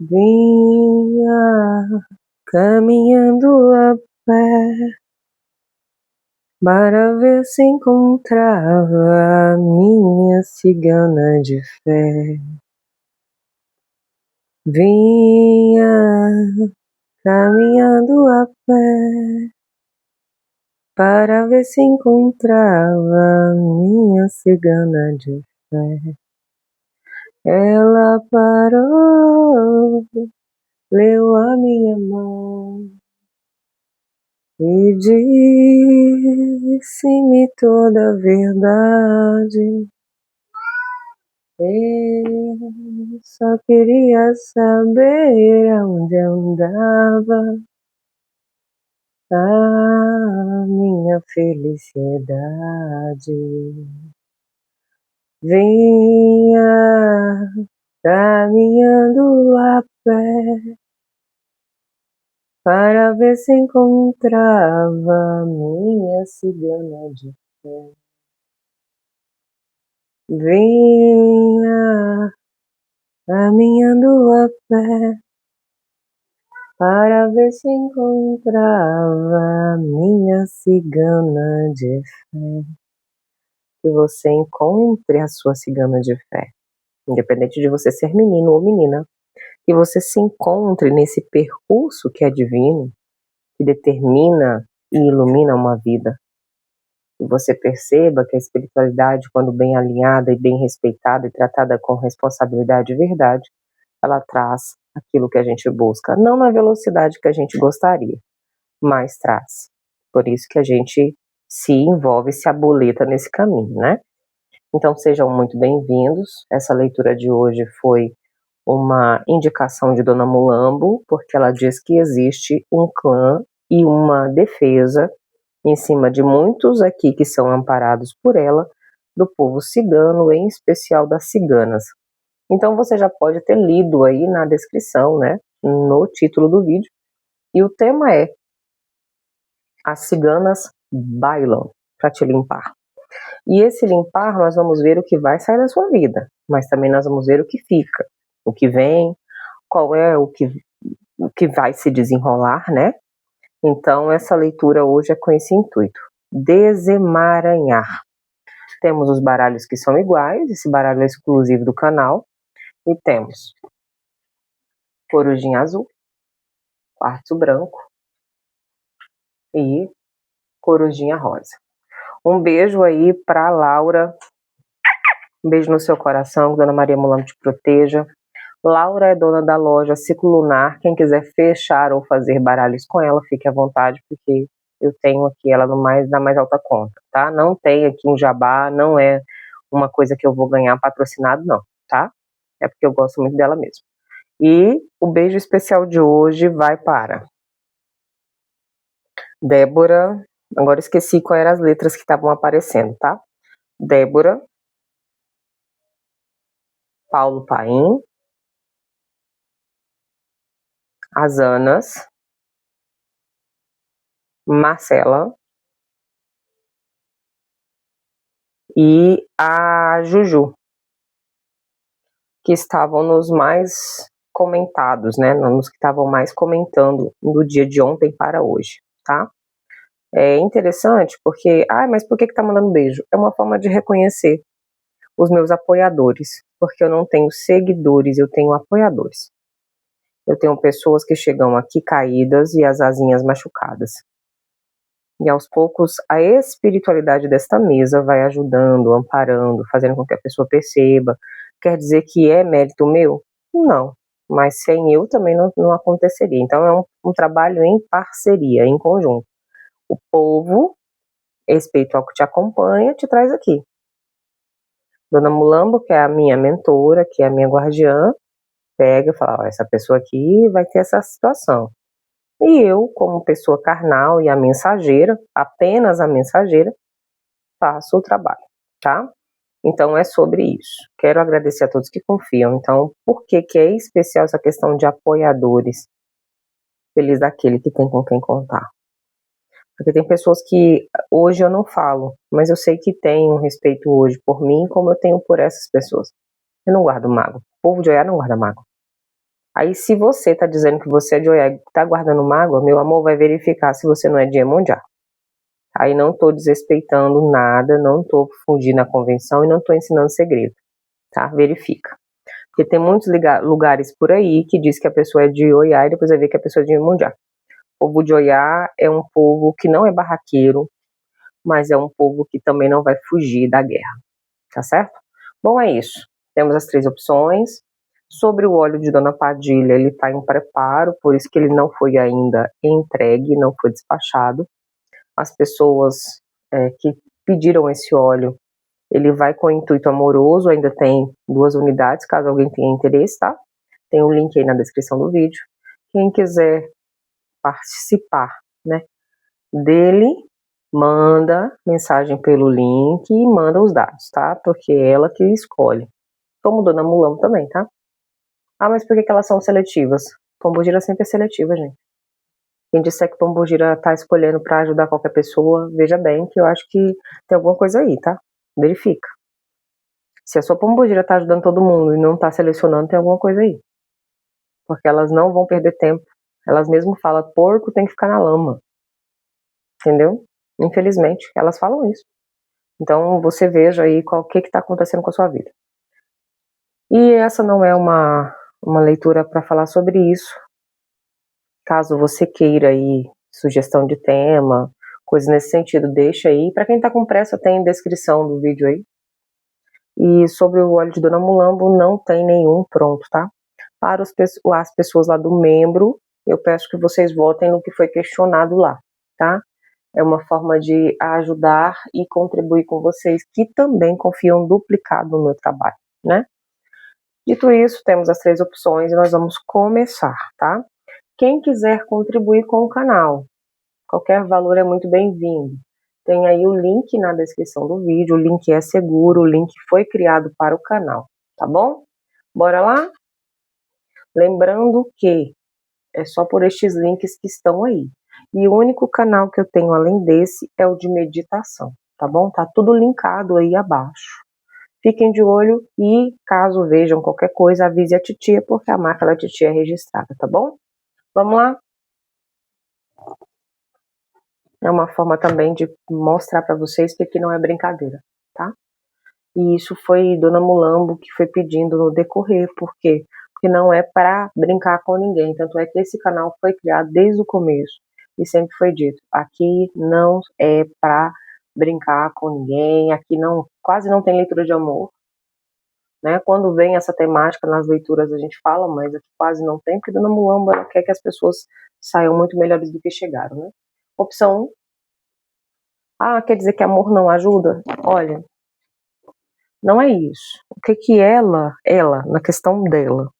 Vinha caminhando a pé para ver se encontrava a minha cigana de fé. Vinha caminhando a pé para ver se encontrava a minha cigana de fé. Ela parou, leu a minha mão e disse-me toda a verdade. Eu só queria saber aonde andava a minha felicidade. Vinha caminhando a pé para ver se encontrava minha cigana de fé. Vinha caminhando a pé para ver se encontrava minha cigana de fé. Que você encontre a sua cigana de fé, independente de você ser menino ou menina. Que você se encontre nesse percurso que é divino, que determina e ilumina uma vida. Que você perceba que a espiritualidade, quando bem alinhada e bem respeitada e tratada com responsabilidade e verdade, ela traz aquilo que a gente busca, não na velocidade que a gente gostaria, mas traz. Por isso que a gente se envolve, se aboleta nesse caminho, né? Então sejam muito bem-vindos. Essa leitura de hoje foi uma indicação de Dona Mulambo, porque ela diz que existe um clã e uma defesa em cima de muitos aqui que são amparados por ela, do povo cigano, em especial das ciganas. Então você já pode ter lido aí na descrição, né, no título do vídeo, e o tema é As ciganas bailam para te limpar. E esse limpar nós vamos ver o que vai sair da sua vida, mas também nós vamos ver o que fica, o que vem, qual é o que vai se desenrolar, né? Então essa leitura hoje é com esse intuito, desemaranhar. Temos os baralhos que são iguais, esse baralho é exclusivo do canal, e temos corujinha azul, quartzo branco e corujinha rosa. Um beijo aí pra Laura, um beijo no seu coração, que Dona Maria Mulambo te proteja. Laura é dona da loja Ciclo Lunar, quem quiser fechar ou fazer baralhos com ela, fique à vontade, porque eu tenho aqui ela na mais alta conta, tá? Não tem aqui um jabá, não é uma coisa que eu vou ganhar patrocinado, não, tá? É porque eu gosto muito dela mesmo. E o beijo especial de hoje vai para Débora, agora esqueci quais eram as letras que estavam aparecendo, tá? Débora, Paulo Paim, as Anas, Marcela e a Juju, que estavam nos mais comentados, né? Nos que estavam mais comentando do dia de ontem para hoje, tá? É interessante porque, mas por que tá mandando beijo? É uma forma de reconhecer os meus apoiadores, porque eu não tenho seguidores, eu tenho apoiadores. Eu tenho pessoas que chegam aqui caídas e as asinhas machucadas. E aos poucos a espiritualidade desta mesa vai ajudando, amparando, fazendo com que a pessoa perceba. Quer dizer que é mérito meu? Não, mas sem eu também não aconteceria. Então é um trabalho em parceria, em conjunto. O povo espiritual que te acompanha te traz aqui. Dona Mulambo, que é a minha mentora, que é a minha guardiã, pega e fala, essa pessoa aqui vai ter essa situação. E eu, como pessoa carnal e a mensageira, apenas a mensageira, faço o trabalho, tá? Então é sobre isso. Quero agradecer a todos que confiam. Então, por que é especial essa questão de apoiadores? Feliz daquele que tem com quem contar. Porque tem pessoas que hoje eu não falo, mas eu sei que tem um respeito hoje por mim, como eu tenho por essas pessoas. Eu não guardo mágoa. O povo de Oiá não guarda mágoa. Aí se você tá dizendo que você é de Oiá e tá guardando mágoa, meu amor, vai verificar se você não é de Iemonjá. Aí não tô desrespeitando nada, não tô fundindo a convenção e não tô ensinando segredo, tá? Verifica. Porque tem muitos lugares por aí que diz que a pessoa é de Oiá e depois vai ver que a pessoa é de Iemonjá. O povo de Oiá é um povo que não é barraqueiro, mas é um povo que também não vai fugir da guerra, tá certo? Bom, é isso. Temos as 3 opções. Sobre o óleo de Dona Padilha, ele está em preparo, por isso que ele não foi ainda entregue, não foi despachado. As pessoas que pediram esse óleo, ele vai com intuito amoroso, ainda tem 2 unidades, caso alguém tenha interesse, tá? Tem um link aí na descrição do vídeo. Quem quiser participar, né, dele, manda mensagem pelo link e manda os dados, tá? Porque é ela que escolhe. Como Dona Mulambo também, tá? Ah, mas por que elas são seletivas? Pombogira sempre é seletiva, gente. Quem disser que Pombogira tá escolhendo para ajudar qualquer pessoa, veja bem que eu acho que tem alguma coisa aí, tá? Verifica. Se a sua Pombogira tá ajudando todo mundo e não tá selecionando, tem alguma coisa aí. Porque elas não vão perder tempo. Elas mesmo falam, porco tem que ficar na lama. Entendeu? Infelizmente, elas falam isso. Então, você veja aí o que está acontecendo com a sua vida. E essa não é uma leitura para falar sobre isso. Caso você queira aí sugestão de tema, coisa nesse sentido, deixa aí. Para quem está com pressa, tem descrição do vídeo aí. E sobre o óleo de Dona Mulambo, não tem nenhum pronto, tá? Para as pessoas lá do membro, eu peço que vocês votem no que foi questionado lá, tá? É uma forma de ajudar e contribuir com vocês que também confiam duplicado no meu trabalho, né? Dito isso, temos as 3 opções e nós vamos começar, tá? Quem quiser contribuir com o canal, qualquer valor é muito bem-vindo. Tem aí o link na descrição do vídeo, o link é seguro, o link foi criado para o canal, tá bom? Bora lá? Lembrando que é só por estes links que estão aí. E o único canal que eu tenho além desse é o de meditação, tá bom? Tá tudo linkado aí abaixo. Fiquem de olho e, caso vejam qualquer coisa, avise a titia, porque a marca da titia é registrada, tá bom? Vamos lá? É uma forma também de mostrar para vocês que aqui não é brincadeira, tá? E isso foi Dona Mulambo que foi pedindo no decorrer, por quê? Porque não é para brincar com ninguém, tanto é que esse canal foi criado desde o começo e sempre foi dito, aqui não é para brincar com ninguém, aqui não, quase não tem leitura de amor, né? Quando vem essa temática nas leituras a gente fala, mas aqui quase não tem, porque Dona Mulambo ela quer que as pessoas saiam muito melhores do que chegaram, né? Opção 1, quer dizer que amor não ajuda? Olha, não é isso. O que ela, na questão dela,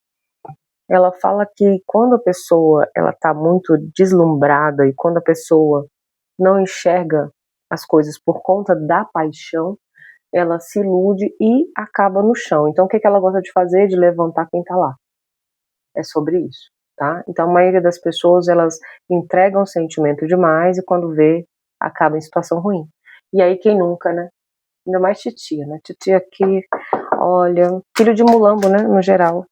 ela fala que quando a pessoa ela tá muito deslumbrada e quando a pessoa não enxerga as coisas por conta da paixão, ela se ilude e acaba no chão. Então o que ela gosta de fazer? De levantar quem tá lá. É sobre isso, tá? Então a maioria das pessoas, elas entregam sentimento demais e quando vê, acaba em situação ruim. E aí quem nunca, né? Ainda mais titia, né? Titia aqui, olha, filho de mulambo, né? No geral.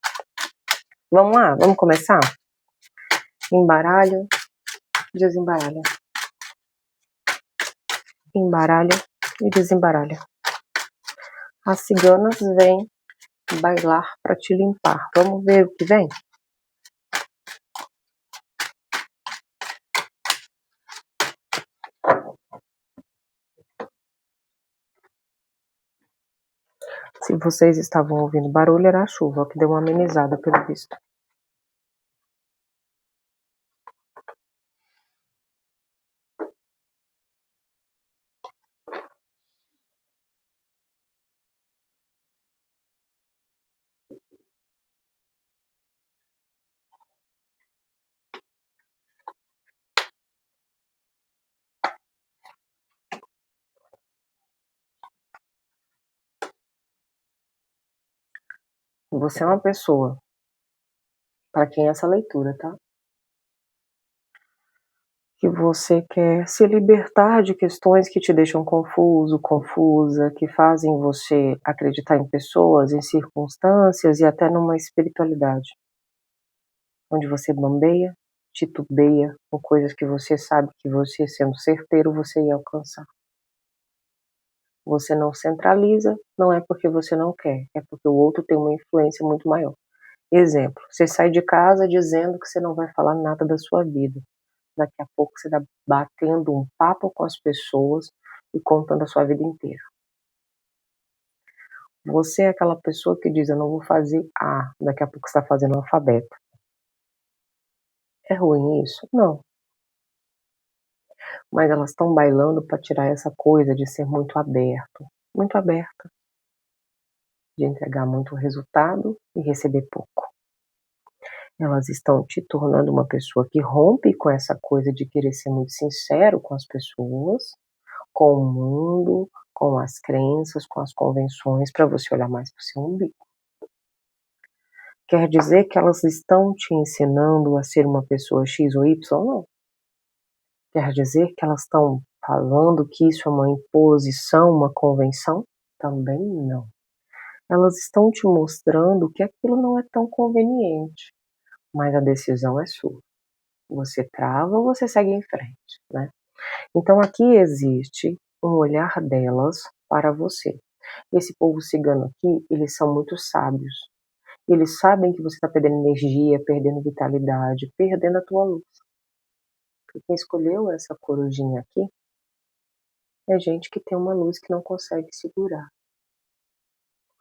Vamos lá, vamos começar? Embaralha, desembaralha. Embaralha e desembaralha. As ciganas vêm bailar para te limpar. Vamos ver o que vem? Se vocês estavam ouvindo barulho, era a chuva, que deu uma amenizada pelo visto. Você é uma pessoa para quem essa leitura, tá? Que você quer se libertar de questões que te deixam confuso, confusa, que fazem você acreditar em pessoas, em circunstâncias e até numa espiritualidade. onde você bambeia, titubeia com coisas que você sabe que você, sendo certeiro, você ia alcançar. Você não centraliza, não é porque você não quer, é porque o outro tem uma influência muito maior. Exemplo, você sai de casa dizendo que você não vai falar nada da sua vida. Daqui a pouco você está batendo um papo com as pessoas e contando a sua vida inteira. Você é aquela pessoa que diz, eu não vou fazer A, daqui a pouco você está fazendo o alfabeto. É ruim isso? Não. Mas elas estão bailando para tirar essa coisa de ser muito aberta, de entregar muito resultado e receber pouco. Elas estão te tornando uma pessoa que rompe com essa coisa de querer ser muito sincero com as pessoas, com o mundo, com as crenças, com as convenções, para você olhar mais para o seu umbigo. Quer dizer que elas estão te ensinando a ser uma pessoa X ou Y? Não. Quer dizer que elas estão falando que isso é uma imposição, uma convenção? Também não. Elas estão te mostrando que aquilo não é tão conveniente, mas a decisão é sua. Você trava ou você segue em frente, né? Então aqui existe um olhar delas para você. Esse povo cigano aqui, eles são muito sábios. Eles sabem que você está perdendo energia, perdendo vitalidade, perdendo a tua luz. E quem escolheu essa corujinha aqui é gente que tem uma luz que não consegue segurar.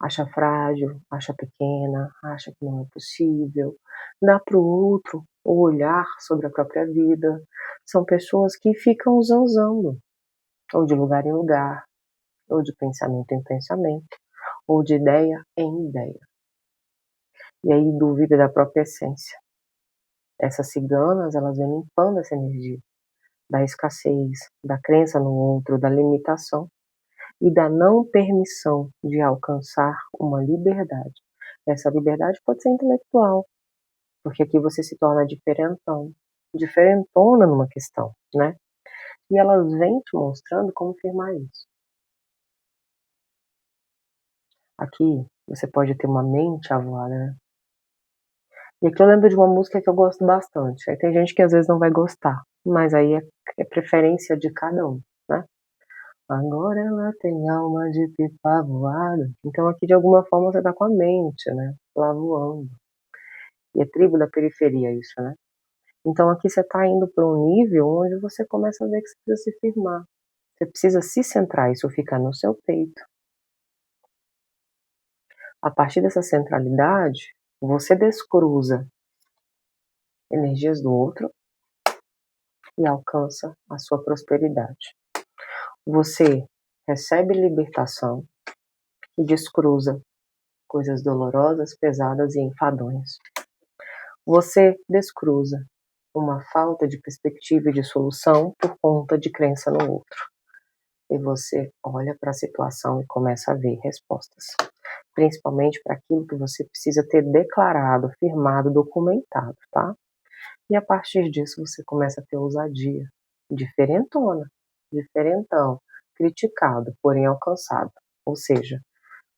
Acha frágil, acha pequena, acha que não é possível. Dá para o outro o olhar sobre a própria vida. São pessoas que ficam zanzando, ou de lugar em lugar, ou de pensamento em pensamento, ou de ideia em ideia. E aí duvida da própria essência. Essas ciganas, elas vêm limpando essa energia da escassez, da crença no outro, da limitação e da não permissão de alcançar uma liberdade. Essa liberdade pode ser intelectual, porque aqui você se torna diferentão, diferentona numa questão, né? E elas vêm te mostrando como firmar isso. Aqui você pode ter uma mente avoada, né? E aqui eu lembro de uma música que eu gosto bastante. Aí tem gente que às vezes não vai gostar, mas aí é preferência de cada um, né? Agora ela tem alma de pipa voada. Então aqui de alguma forma você tá com a mente, né? Lá voando. E é tribo da periferia isso, né? Então aqui você tá indo para um nível onde você começa a ver que você precisa se firmar. Você precisa se centrar, isso fica no seu peito. A partir dessa centralidade, você descruza energias do outro e alcança a sua prosperidade. Você recebe libertação e descruza coisas dolorosas, pesadas e enfadonhas. Você descruza uma falta de perspectiva e de solução por conta de crença no outro. E você olha para a situação e começa a ver respostas. Principalmente para aquilo que você precisa ter declarado, firmado, documentado, tá? E a partir disso você começa a ter ousadia. Diferentona, diferentão, criticado, porém alcançado. Ou seja,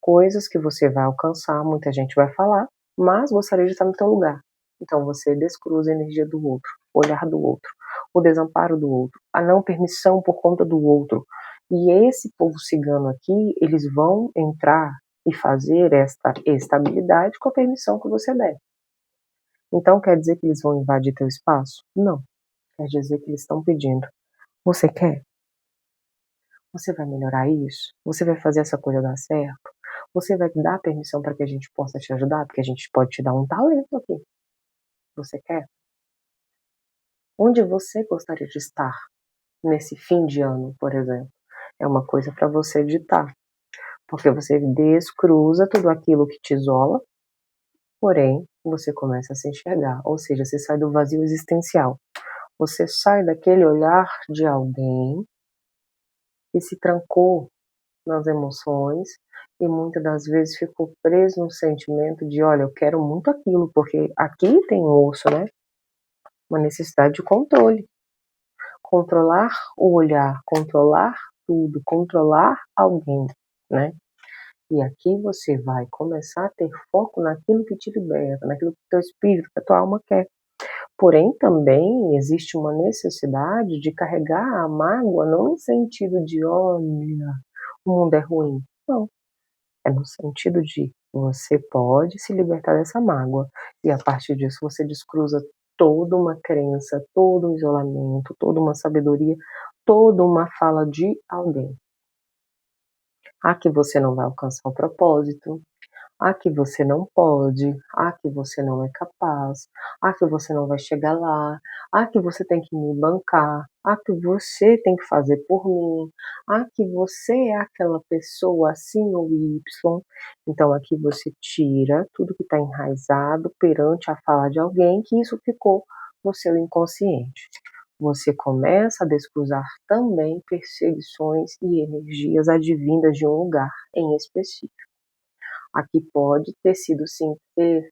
coisas que você vai alcançar, muita gente vai falar, mas gostaria de estar no teu lugar. Então você descruza a energia do outro, o olhar do outro, o desamparo do outro, a não permissão por conta do outro. E esse povo cigano aqui, eles vão entrar e fazer esta estabilidade com a permissão que você der. Então quer dizer que eles vão invadir teu espaço? Não. Quer dizer que eles estão pedindo. Você quer? Você vai melhorar isso? Você vai fazer essa coisa dar certo? Você vai dar permissão para que a gente possa te ajudar? Porque a gente pode te dar um talento aqui. Você quer? Onde você gostaria de estar nesse fim de ano, por exemplo? É uma coisa para você ditar. Porque você descruza tudo aquilo que te isola, porém, você começa a se enxergar. Ou seja, você sai do vazio existencial. Você sai daquele olhar de alguém que se trancou nas emoções e muitas das vezes ficou preso no sentimento de, olha, eu quero muito aquilo, porque aqui tem um osso, né? Uma necessidade de controle. Controlar o olhar, controlar tudo, controlar alguém, né? E aqui você vai começar a ter foco naquilo que te liberta, naquilo que teu espírito, que a tua alma quer. Porém, também existe uma necessidade de carregar a mágoa não no sentido de, olha, o mundo é ruim. Não, é no sentido de você pode se libertar dessa mágoa. E a partir disso você descruza toda uma crença, todo um isolamento, toda uma sabedoria, toda uma fala de alguém. Que você não vai alcançar o propósito, que você não pode, que você não é capaz, que você não vai chegar lá, que você tem que me bancar, que você tem que fazer por mim, que você é aquela pessoa assim ou Y. Então aqui você tira tudo que está enraizado perante a fala de alguém, que isso ficou no seu inconsciente. Você começa a descruzar também perseguições e energias advindas de um lugar em específico. Aqui pode ter sido sim ter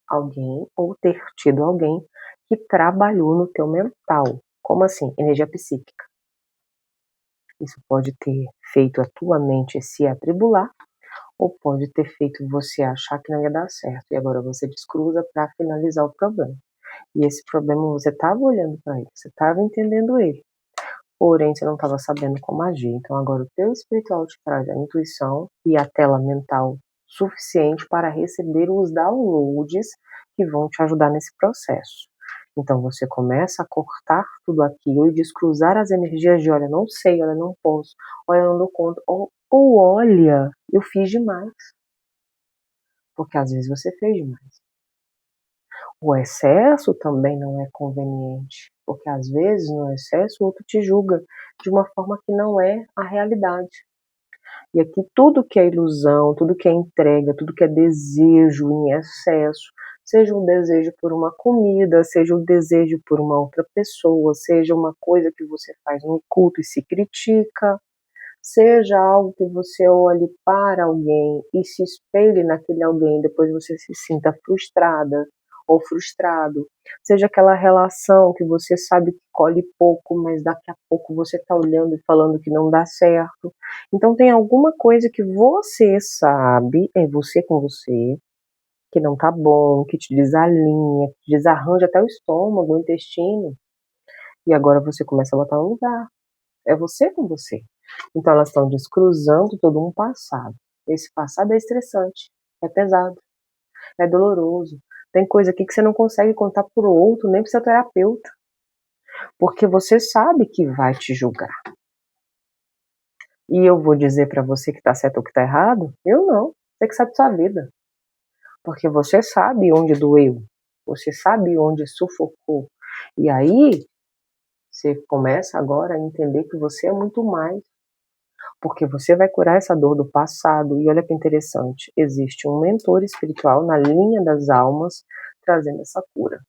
alguém ou ter tido alguém que trabalhou no teu mental. Como assim? Energia psíquica. Isso pode ter feito a tua mente se atribular ou pode ter feito você achar que não ia dar certo. E agora você descruza para finalizar o problema. E esse problema você estava olhando para ele, você estava entendendo ele. Porém, você não estava sabendo como agir. Então agora o teu espiritual te traz a intuição e a tela mental suficiente para receber os downloads que vão te ajudar nesse processo. Então você começa a cortar tudo aquilo e descruzar as energias de olha, não sei, olha, não posso, olha, não dou conta, ou olha, eu fiz demais. Porque às vezes você fez demais. O excesso também não é conveniente, porque às vezes no excesso o outro te julga de uma forma que não é a realidade. E aqui tudo que é ilusão, tudo que é entrega, tudo que é desejo em excesso, seja um desejo por uma comida, seja um desejo por uma outra pessoa, seja uma coisa que você faz no culto e se critica, seja algo que você olhe para alguém e se espelhe naquele alguém, depois você se sinta frustrada ou frustrado, seja aquela relação que você sabe que colhe pouco, mas daqui a pouco você está olhando e falando que não dá certo. Então tem alguma coisa que você sabe, é você com você, que não tá bom, que te desalinha, que te desarranja até o estômago, o intestino, e agora você começa a botar no lugar. É você com você. Então elas estão descruzando todo um passado. Esse passado é estressante, é pesado, é doloroso. Tem coisa aqui que você não consegue contar pro outro, nem pro seu terapeuta. Porque você sabe que vai te julgar. E eu vou dizer para você que tá certo ou que tá errado? Eu não. Você que sabe sua vida. Porque você sabe onde doeu. Você sabe onde sufocou. E aí, você começa agora a entender que você é muito mais. Porque você vai curar essa dor do passado. E olha que interessante, existe um mentor espiritual na linha das almas trazendo essa cura.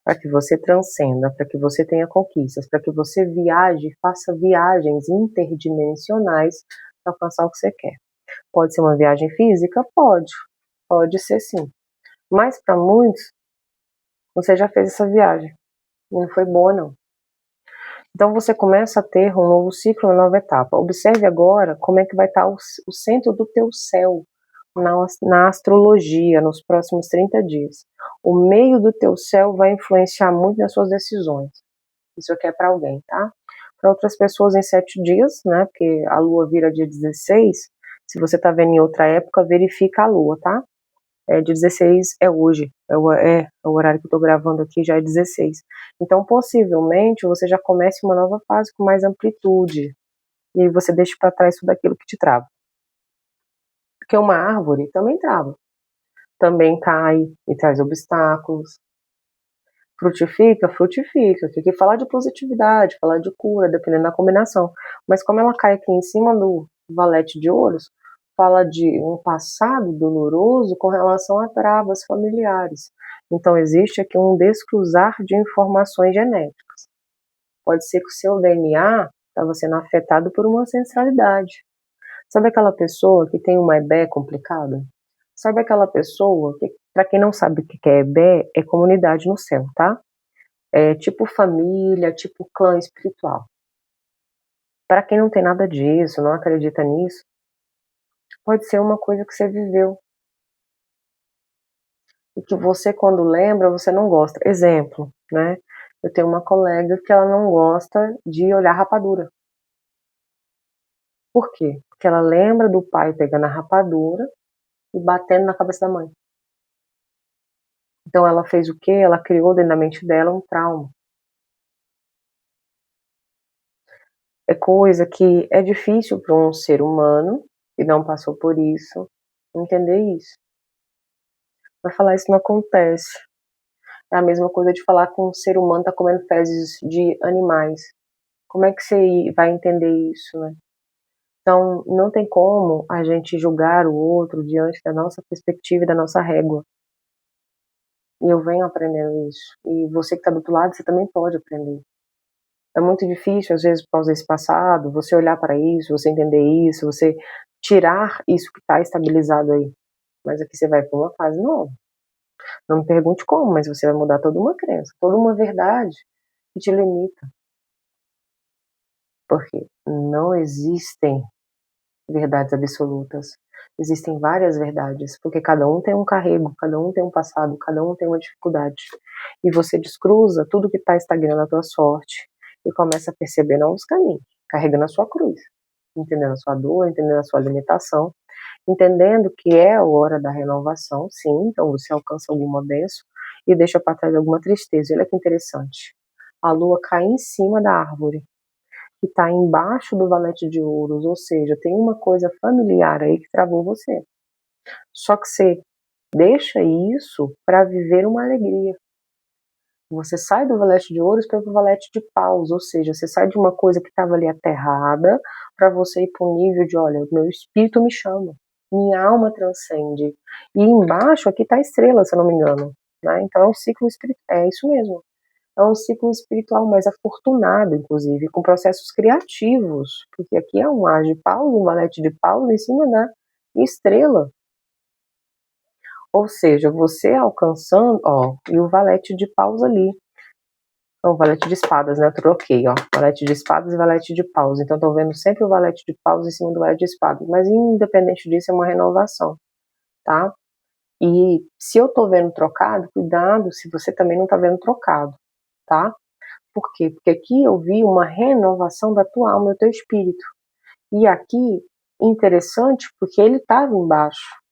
Para que você transcenda, para que você tenha conquistas, para que você viaje, faça viagens interdimensionais para alcançar o que você quer. Pode ser uma viagem física? Pode ser sim. Mas para muitos, você já fez essa viagem e não foi boa não. Então você começa a ter um novo ciclo, uma nova etapa. Observe agora como é que vai estar o centro do teu céu na astrologia nos próximos 30 dias. O meio do teu céu vai influenciar muito nas suas decisões. Isso aqui é para alguém, tá? Para outras pessoas em 7 dias, né? Porque a lua vira dia 16. Se você tá vendo em outra época, verifica a lua, tá? Dia 16 é hoje, o horário que eu tô gravando aqui já é 16. Então, possivelmente, você já comece uma nova fase com mais amplitude. E aí você deixa para trás tudo aquilo que te trava. Porque uma árvore também trava. Também cai e traz obstáculos. Frutifica, frutifica. Tem que falar de positividade, falar de cura, dependendo da combinação. Mas como ela cai aqui em cima do valete de ouros, fala de um passado doloroso com relação a travas familiares. Então existe aqui um descruzar de informações genéticas. Pode ser que o seu DNA estava sendo afetado por uma ancestralidade. Sabe aquela pessoa que tem uma EBE complicada? Sabe aquela pessoa que, para quem não sabe o que é EBE, é comunidade no céu, tá? É tipo família, tipo clã espiritual. Para quem não tem nada disso, não acredita nisso, pode ser uma coisa que você viveu. e que você, quando lembra, você não gosta. Exemplo, né? Eu tenho uma colega que ela não gosta de olhar rapadura. Por quê? Porque ela lembra do pai pegando a rapadura e batendo na cabeça da mãe. Então ela fez o quê? Ela criou dentro da mente dela um trauma. É coisa que é difícil para um ser humano que não passou por isso entender isso. Vai falar isso não acontece. É a mesma coisa de falar que um ser humano está comendo fezes de animais. Como é que você vai entender isso, né? Então, não tem como a gente julgar o outro diante da nossa perspectiva e da nossa régua. E eu venho aprendendo isso. E você que está do outro lado, você também pode aprender. É muito difícil, às vezes, por causa desse passado, você olhar para isso, você entender isso, você tirar isso que está estabilizado aí. Mas aqui você vai para uma fase nova. Não me pergunte como, mas você vai mudar toda uma crença, toda uma verdade que te limita. Porque não existem verdades absolutas. Existem várias verdades, porque cada um tem um carrego, cada um tem um passado, cada um tem uma dificuldade. E você descruza tudo que está estagnando a tua sorte e começa a perceber novos caminhos, carregando a sua cruz, entendendo a sua dor, entendendo a sua limitação, entendendo que é a hora da renovação, sim, então você alcança alguma bênção e deixa para trás alguma tristeza. Olha que interessante. A lua cai em cima da árvore que está embaixo do valete de ouros, ou seja, tem uma coisa familiar aí que travou você. Só que você deixa isso para viver uma alegria. Você sai do valete de ouros para o valete de paus, ou seja, você sai de uma coisa que estava ali aterrada para você ir para um nível de, olha, meu espírito me chama, minha alma transcende. E embaixo aqui está a estrela, se eu não me engano. Né? Então é um ciclo espiritual, é isso mesmo. É um ciclo espiritual mais afortunado, inclusive, com processos criativos, porque aqui é um ar de paus, um valete de paus em cima da estrela. Ou seja, você alcançando, ó, e o valete de paus ali. O valete de espadas, né? Eu troquei, ó. Valete de espadas e valete de paus. Então, tô vendo sempre o valete de paus em cima do valete de espadas. Mas, independente disso, é uma renovação, tá? E se eu tô vendo trocado, cuidado se você também não tá vendo trocado, tá? Por quê? Porque aqui eu vi uma renovação da tua alma, do teu espírito. E aqui, interessante, porque ele estava embaixo.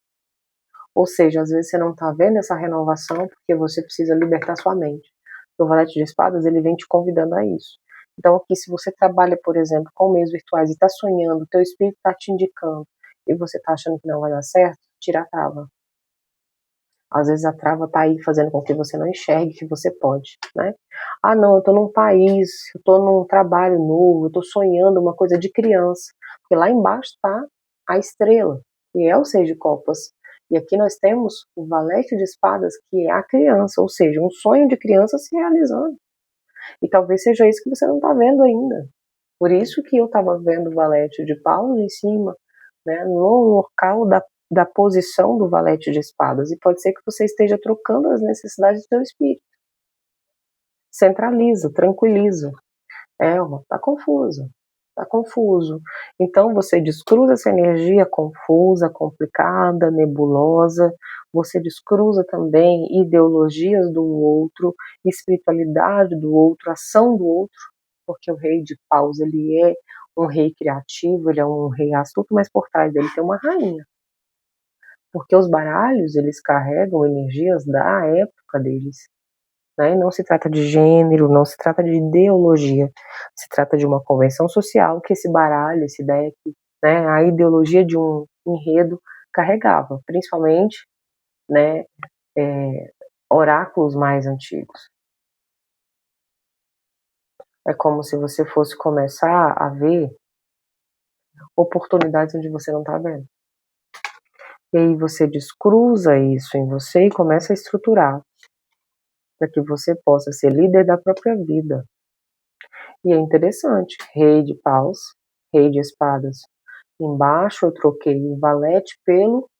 Ou seja, às vezes você não está vendo essa renovação porque você precisa libertar sua mente. O valete de espadas, ele vem te convidando a isso. Então aqui, se você trabalha, por exemplo, com meios virtuais e está sonhando, o teu espírito está te indicando e você está achando que não vai dar certo, tira a trava. Às vezes a trava está aí fazendo com que você não enxergue que você pode, né? Ah, não, eu estou num país, eu estou num trabalho novo, eu estou sonhando uma coisa de criança. Porque lá embaixo está a estrela, que é o Seis de Copas. E aqui nós temos o valete de espadas, que é a criança, ou seja, um sonho de criança se realizando. E talvez seja isso que você não está vendo ainda. Por isso que eu estava vendo o valete de paus em cima, né, no local da posição do valete de espadas. E pode ser que você esteja trocando as necessidades do seu espírito. Centraliza, tranquiliza. Tá confuso. Tá confuso. Então você descruza essa energia confusa, complicada, nebulosa. Você descruza também ideologias do outro, espiritualidade do outro, ação do outro, porque o rei de paus, ele é um rei criativo, ele é um rei astuto, mas por trás dele tem uma rainha. Porque os baralhos, eles carregam energias da época deles. Né? Não se trata de gênero, não se trata de ideologia. Se trata de uma convenção social que esse baralho, esse deck, né, a ideologia de um enredo carregava, principalmente, né, oráculos mais antigos. É como se você fosse começar a ver oportunidades onde você não está vendo. E aí você descruza isso em você e começa a estruturar para que você possa ser líder da própria vida. E é interessante, rei de paus, rei de espadas. Embaixo eu troquei o valete pelo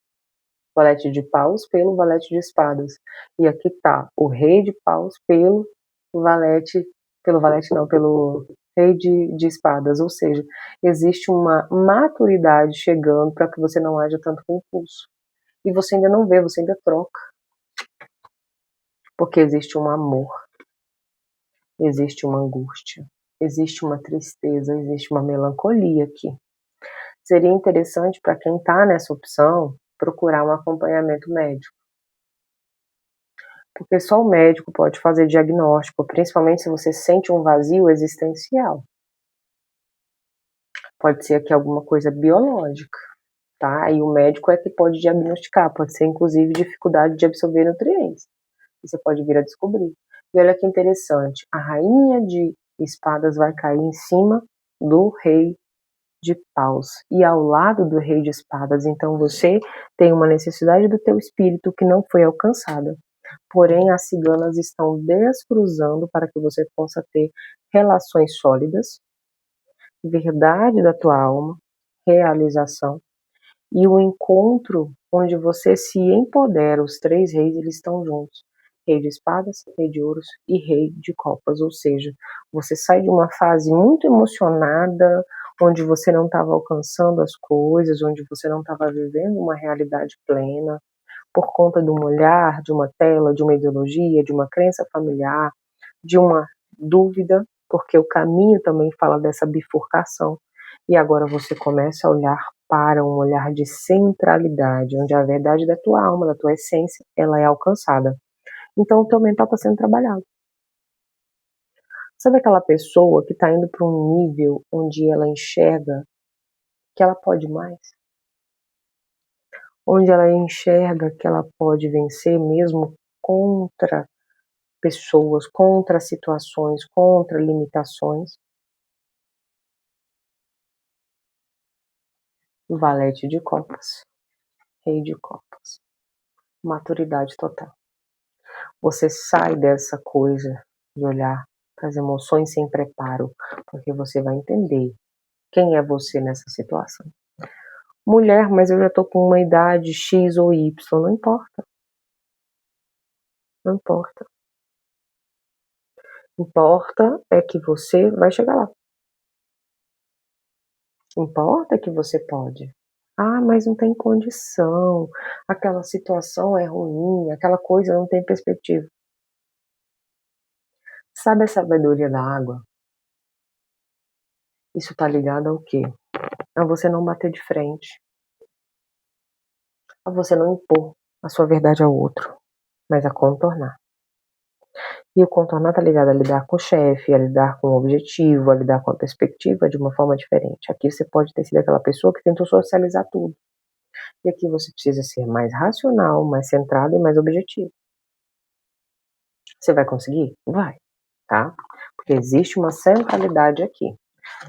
valete de paus pelo valete de espadas. E aqui tá o rei de paus pelo valete, pelo rei de espadas. Ou seja, existe uma maturidade chegando para que você não haja tanto com impulso. E você ainda não vê, você ainda troca. Porque existe um amor, existe uma angústia, existe uma tristeza, existe uma melancolia aqui. Seria interessante para quem está nessa opção procurar um acompanhamento médico. Porque só o médico pode fazer diagnóstico, principalmente se você sente um vazio existencial. Pode ser aqui alguma coisa biológica, tá? E o médico é que pode diagnosticar, pode ser inclusive dificuldade de absorver nutrientes. Você pode vir a descobrir. E olha que interessante, a rainha de espadas vai cair em cima do rei de paus e ao lado do rei de espadas. Então você tem uma necessidade do teu espírito que não foi alcançada. Porém, as ciganas estão descruzando para que você possa ter relações sólidas, verdade da tua alma, realização e o encontro onde você se empodera. Os três reis, eles estão juntos. Rei de espadas, rei de ouros e rei de copas. Ou seja, você sai de uma fase muito emocionada, onde você não estava alcançando as coisas, onde você não estava vivendo uma realidade plena, por conta de um olhar, de uma tela, de uma ideologia, de uma crença familiar, de uma dúvida, porque o caminho também fala dessa bifurcação. E agora você começa a olhar para um olhar de centralidade, onde a verdade da tua alma, da tua essência, ela é alcançada. Então o teu mental está sendo trabalhado. Sabe aquela pessoa que está indo para um nível onde ela enxerga que ela pode mais? Onde ela enxerga que ela pode vencer mesmo contra pessoas, contra situações, contra limitações. Valete de copas, rei de copas, maturidade total. Você sai dessa coisa de olhar para as emoções sem preparo, porque você vai entender quem é você nessa situação. Mulher, mas eu já tô com uma idade X ou Y, não importa. Não importa. Importa é que você vai chegar lá. Importa que você pode. Ah, mas não tem condição. Aquela situação é ruim, aquela coisa não tem perspectiva. Sabe a sabedoria da água? Isso tá ligado ao quê? A você não bater de frente. A você não impor a sua verdade ao outro, mas a contornar. E o contornar tá ligado a lidar com o chefe, a lidar com o objetivo, a lidar com a perspectiva de uma forma diferente. Aqui você pode ter sido aquela pessoa que tentou socializar tudo. E aqui você precisa ser mais racional, mais centrado e mais objetivo. Você vai conseguir? Vai, tá? Porque existe uma centralidade aqui.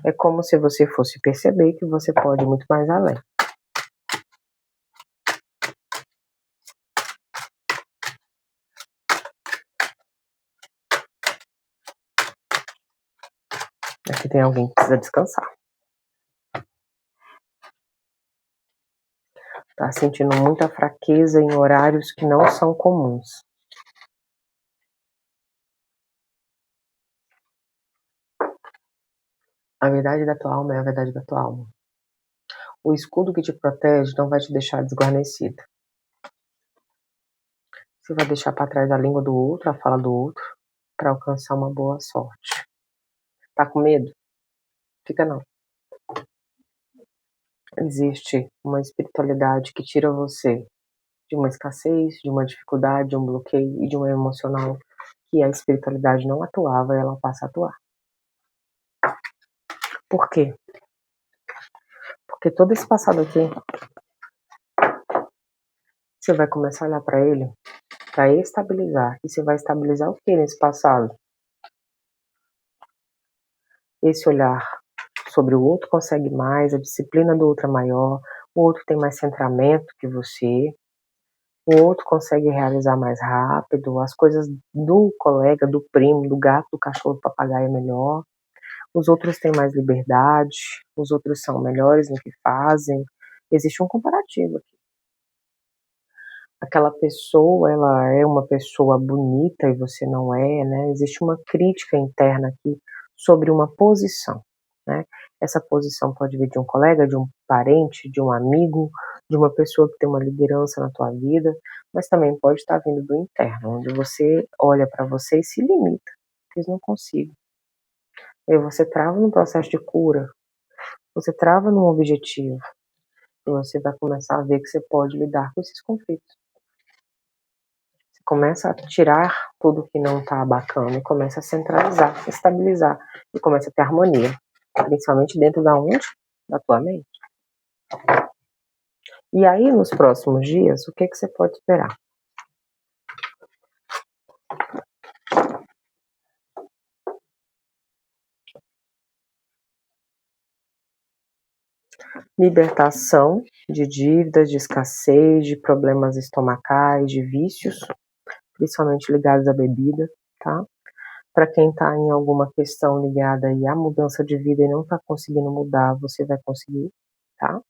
É como se você fosse perceber que você pode ir muito mais além. Aqui tem alguém que precisa descansar. Tá sentindo muita fraqueza em horários que não são comuns. A verdade da tua alma é a verdade da tua alma. O escudo que te protege não vai te deixar desguarnecido. Você vai deixar para trás a língua do outro, a fala do outro, para alcançar uma boa sorte. Tá com medo? Fica não. Existe uma espiritualidade que tira você de uma escassez, de uma dificuldade, de um bloqueio e de um emocional que a espiritualidade não atuava e ela passa a atuar. Por quê? Porque todo esse passado aqui, você vai começar a olhar para ele, para estabilizar. E você vai estabilizar o que nesse passado? Esse olhar sobre o outro consegue mais, a disciplina do outro é maior, o outro tem mais centramento que você, o outro consegue realizar mais rápido, as coisas do colega, do primo, do gato, do cachorro, do papagaio é melhor, os outros têm mais liberdade, os outros são melhores no que fazem, existe um comparativo aqui. Aquela pessoa, ela é uma pessoa bonita e você não é, né? Existe uma crítica interna aqui sobre uma posição. né. Essa posição pode vir de um colega, de um parente, de um amigo, de uma pessoa que tem uma liderança na tua vida, mas também pode estar vindo do interno, onde você olha para você e se limita, diz: "Não consigo". E aí você trava num processo de cura, você trava num objetivo, e você vai começar a ver que você pode lidar com esses conflitos. Você começa a tirar tudo que não está bacana e começa a centralizar, estabilizar e começa a ter harmonia, principalmente dentro da onde? Da tua mente. E aí nos próximos dias, o que que você pode esperar? Libertação de dívidas, de escassez, de problemas estomacais, de vícios, principalmente ligados à bebida, tá? Para quem está em alguma questão ligada aí à mudança de vida e não está conseguindo mudar, você vai conseguir, tá?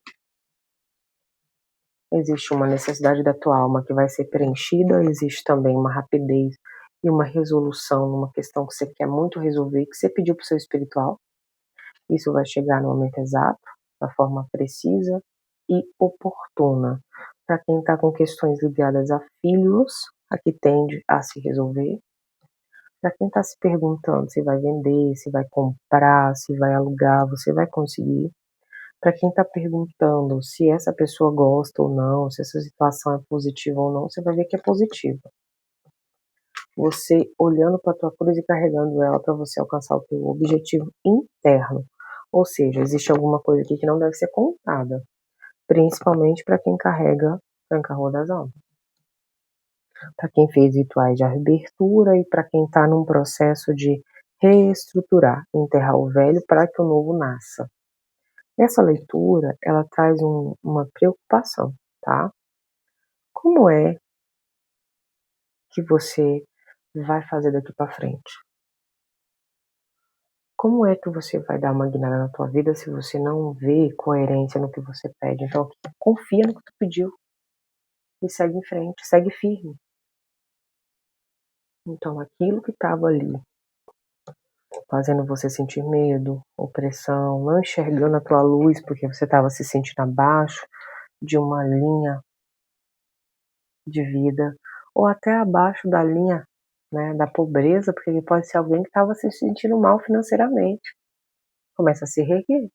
Existe uma necessidade da tua alma que vai ser preenchida, existe também uma rapidez e uma resolução numa questão que você quer muito resolver, que você pediu para o seu espiritual. Isso vai chegar no momento exato, da forma precisa e oportuna. Para quem está com questões ligadas a filhos, a que tende a se resolver. Para quem está se perguntando se vai vender, se vai comprar, se vai alugar, você vai conseguir. Para quem está perguntando se essa pessoa gosta ou não, se essa situação é positiva ou não, você vai ver que é positiva. Você olhando para a tua cruz e carregando ela para você alcançar o teu objetivo interno. Ou seja, existe alguma coisa aqui que não deve ser contada, principalmente para quem carrega Tranca-Rua das Almas. Para quem fez rituais de abertura e para quem está num processo de reestruturar, enterrar o velho para que o novo nasça. Essa leitura, ela traz uma preocupação, tá? Como é que você vai fazer daqui para frente? Como é que você vai dar uma guinada na tua vida se você não vê coerência no que você pede? Então, confia no que tu pediu e segue em frente, segue firme. Então, aquilo que estava ali, fazendo você sentir medo, opressão, não enxergando a tua luz porque você estava se sentindo abaixo de uma linha de vida, ou até abaixo da linha, né, da pobreza, porque pode ser alguém que estava se sentindo mal financeiramente. Começa a se reerguer.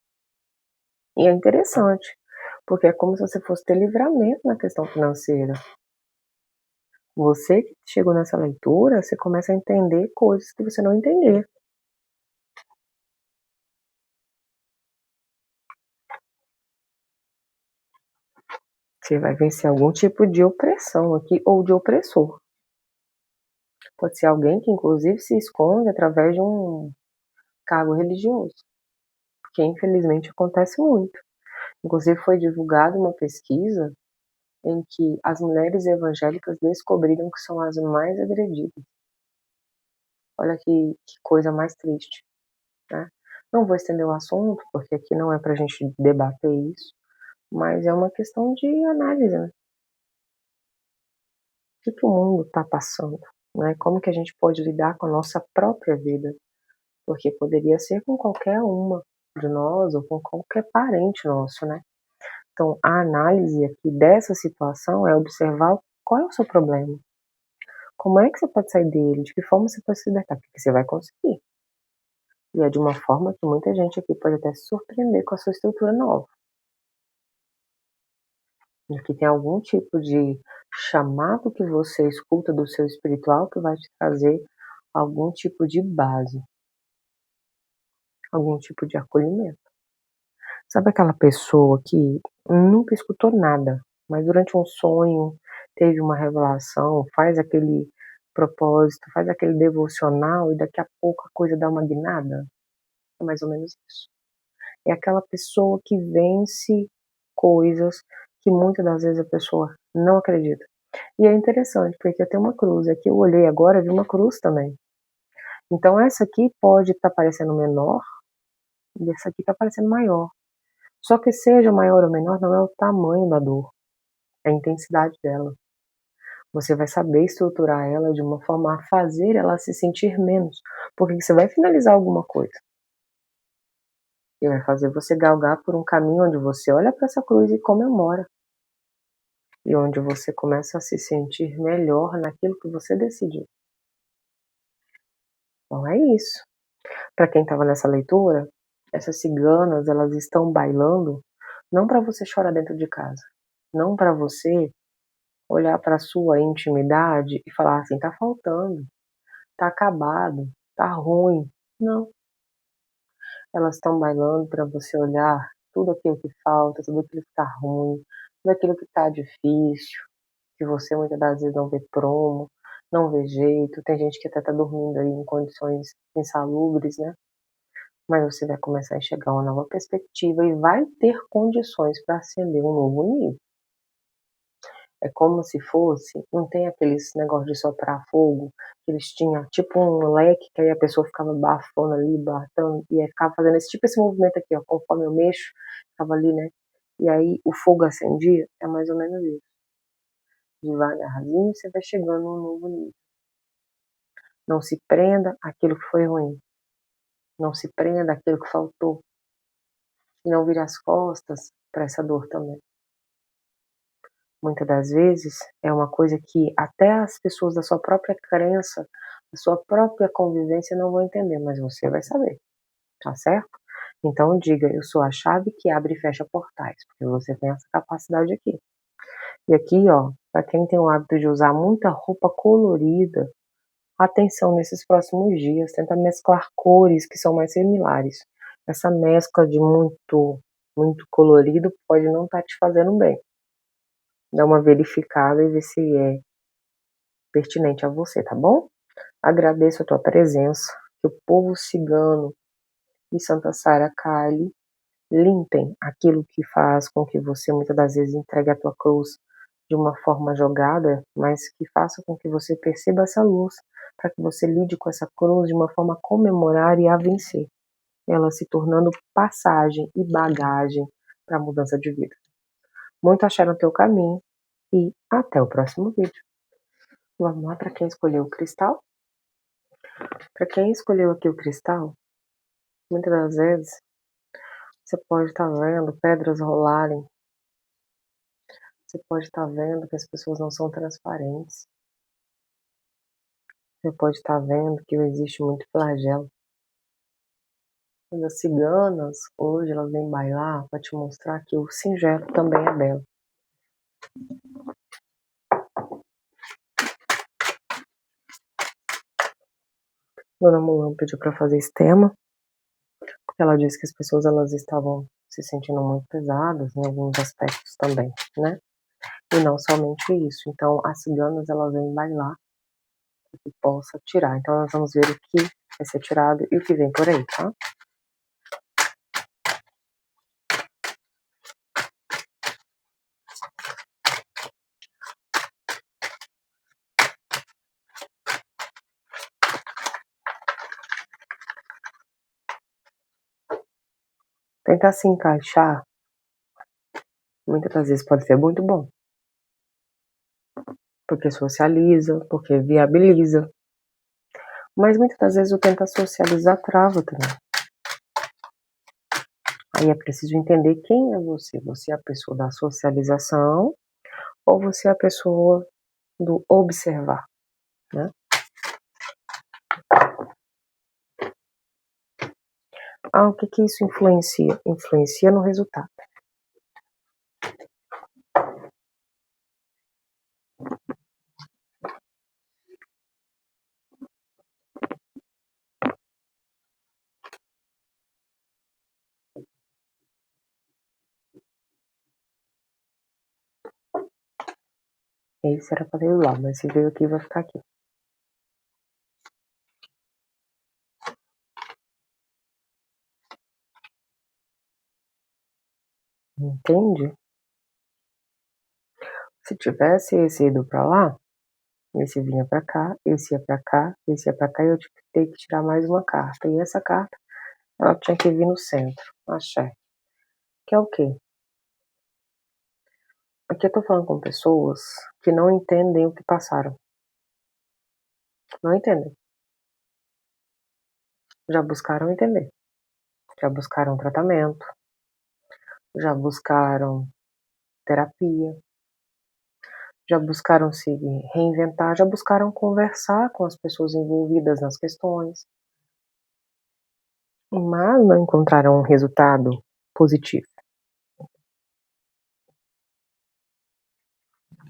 E é interessante, porque é como se você fosse ter livramento na questão financeira. Você que chegou nessa leitura, você começa a entender coisas que você não entendia. Você vai vencer algum tipo de opressão aqui ou de opressor. Pode ser alguém que inclusive se esconde através de um cargo religioso, que infelizmente acontece muito. Inclusive foi divulgada uma pesquisa em que as mulheres evangélicas descobriram que são as mais agredidas. Olha que coisa mais triste, né. Não vou estender o assunto, porque aqui não é pra gente debater isso, mas é uma questão de análise, né. O que que o mundo está passando, né, como que a gente pode lidar com a nossa própria vida, porque poderia ser com qualquer uma de nós ou com qualquer parente nosso, né. Então a análise aqui dessa situação é observar qual é o seu problema. Como é que você pode sair dele? De que forma você pode se libertar? Porque você vai conseguir. E é de uma forma que muita gente aqui pode até se surpreender com a sua estrutura nova. De que tem algum tipo de chamado que você escuta do seu espiritual que vai te trazer algum tipo de base, algum tipo de acolhimento. Sabe aquela pessoa que nunca escutou nada, mas durante um sonho teve uma revelação, faz aquele propósito, faz aquele devocional e daqui a pouco a coisa dá uma guinada? É mais ou menos isso. É aquela pessoa que vence coisas que muitas das vezes a pessoa não acredita. E é interessante, porque eu tenho uma cruz aqui, eu olhei agora, vi uma cruz também. Então essa aqui pode estar parecendo menor, e essa aqui está parecendo maior. Só que seja maior ou menor, não é o tamanho da dor, é a intensidade dela. Você vai saber estruturar ela de uma forma a fazer ela se sentir menos, porque você vai finalizar alguma coisa. E vai fazer você galgar por um caminho onde você olha para essa cruz e comemora. E onde você começa a se sentir melhor naquilo que você decidiu. Então é isso. Para quem estava nessa leitura, essas ciganas, elas estão bailando não para você chorar dentro de casa, não para você olhar para sua intimidade e falar assim: "Tá faltando, tá acabado, tá ruim". Não, elas estão bailando para você olhar tudo aquilo que falta, tudo aquilo que tá ruim, tudo aquilo que tá difícil, que você muitas das vezes não vê prumo, não vê jeito, tem gente que até tá dormindo aí em condições insalubres, né. Mas você vai começar a enxergar uma nova perspectiva e vai ter condições para acender um novo nível. É como se fosse, não tem aqueles negócio de soprar fogo, que eles tinham tipo um leque, que aí a pessoa ficava bafando ali, batendo, e aí ficava fazendo esse movimento aqui, ó, conforme eu mexo, ficava ali, né, e aí o fogo acendia, é mais ou menos isso. Devagarzinho você vai chegando num novo nível. Não se prenda àquilo que foi ruim, não se prenda àquilo que faltou, e não vire as costas para essa dor também. Muitas das vezes é uma coisa que até as pessoas da sua própria crença, da sua própria convivência não vão entender, mas você vai saber, tá certo? Então diga: "Eu sou a chave que abre e fecha portais", porque você tem essa capacidade aqui. E aqui, ó, para quem tem o hábito de usar muita roupa colorida, atenção nesses próximos dias, tenta mesclar cores que são mais similares. Essa mescla de muito colorido pode não estar te fazendo bem. Dá uma verificada e vê se é pertinente a você, tá bom? Agradeço a tua presença, que o povo cigano e Santa Sara Kali limpem aquilo que faz com que você muitas das vezes entregue a tua cruz de uma forma jogada, mas que faça com que você perceba essa luz, para que você lide com essa cruz de uma forma a comemorar e a vencer, ela se tornando passagem e bagagem para a mudança de vida. Muito axé no teu caminho e até o próximo vídeo. Vamos lá para quem escolheu o cristal? Para quem escolheu aqui o cristal, muitas das vezes você pode estar vendo pedras rolarem, você pode estar vendo que as pessoas não são transparentes, você pode estar vendo que existe muito flagelo. Mas as ciganas, hoje, elas vêm bailar para te mostrar que o singelo também é belo. Dona Mulan pediu para fazer esse tema, porque ela disse que as pessoas elas estavam se sentindo muito pesadas em alguns aspectos também, né? E não somente isso. Então, as ciganas elas vêm bailar para que possa tirar. Então, nós vamos ver o que vai ser tirado e o que vem por aí, tá? Tentar se encaixar, muitas das vezes pode ser muito bom, porque socializa, porque viabiliza, mas muitas das vezes o tentar socializar trava também. Aí é preciso entender quem é você. Você é a pessoa da socialização ou você é a pessoa do observar, né? Ah, o que que isso influencia? Influencia no resultado. Esse era para ir lá, mas se veio aqui, vai ficar aqui. Entende? Se tivesse esse ido para lá, esse vinha para cá, esse ia para cá, esse ia para cá e eu ter que tirar mais uma carta. E essa carta, ela tinha que vir no centro. Axé. Que é o quê? Aqui eu tô falando com pessoas que não entendem o que passaram. Não entendem. Já buscaram entender. já buscaram tratamento, já buscaram terapia, já buscaram se reinventar, já buscaram conversar com as pessoas envolvidas nas questões, mas não encontraram um resultado positivo.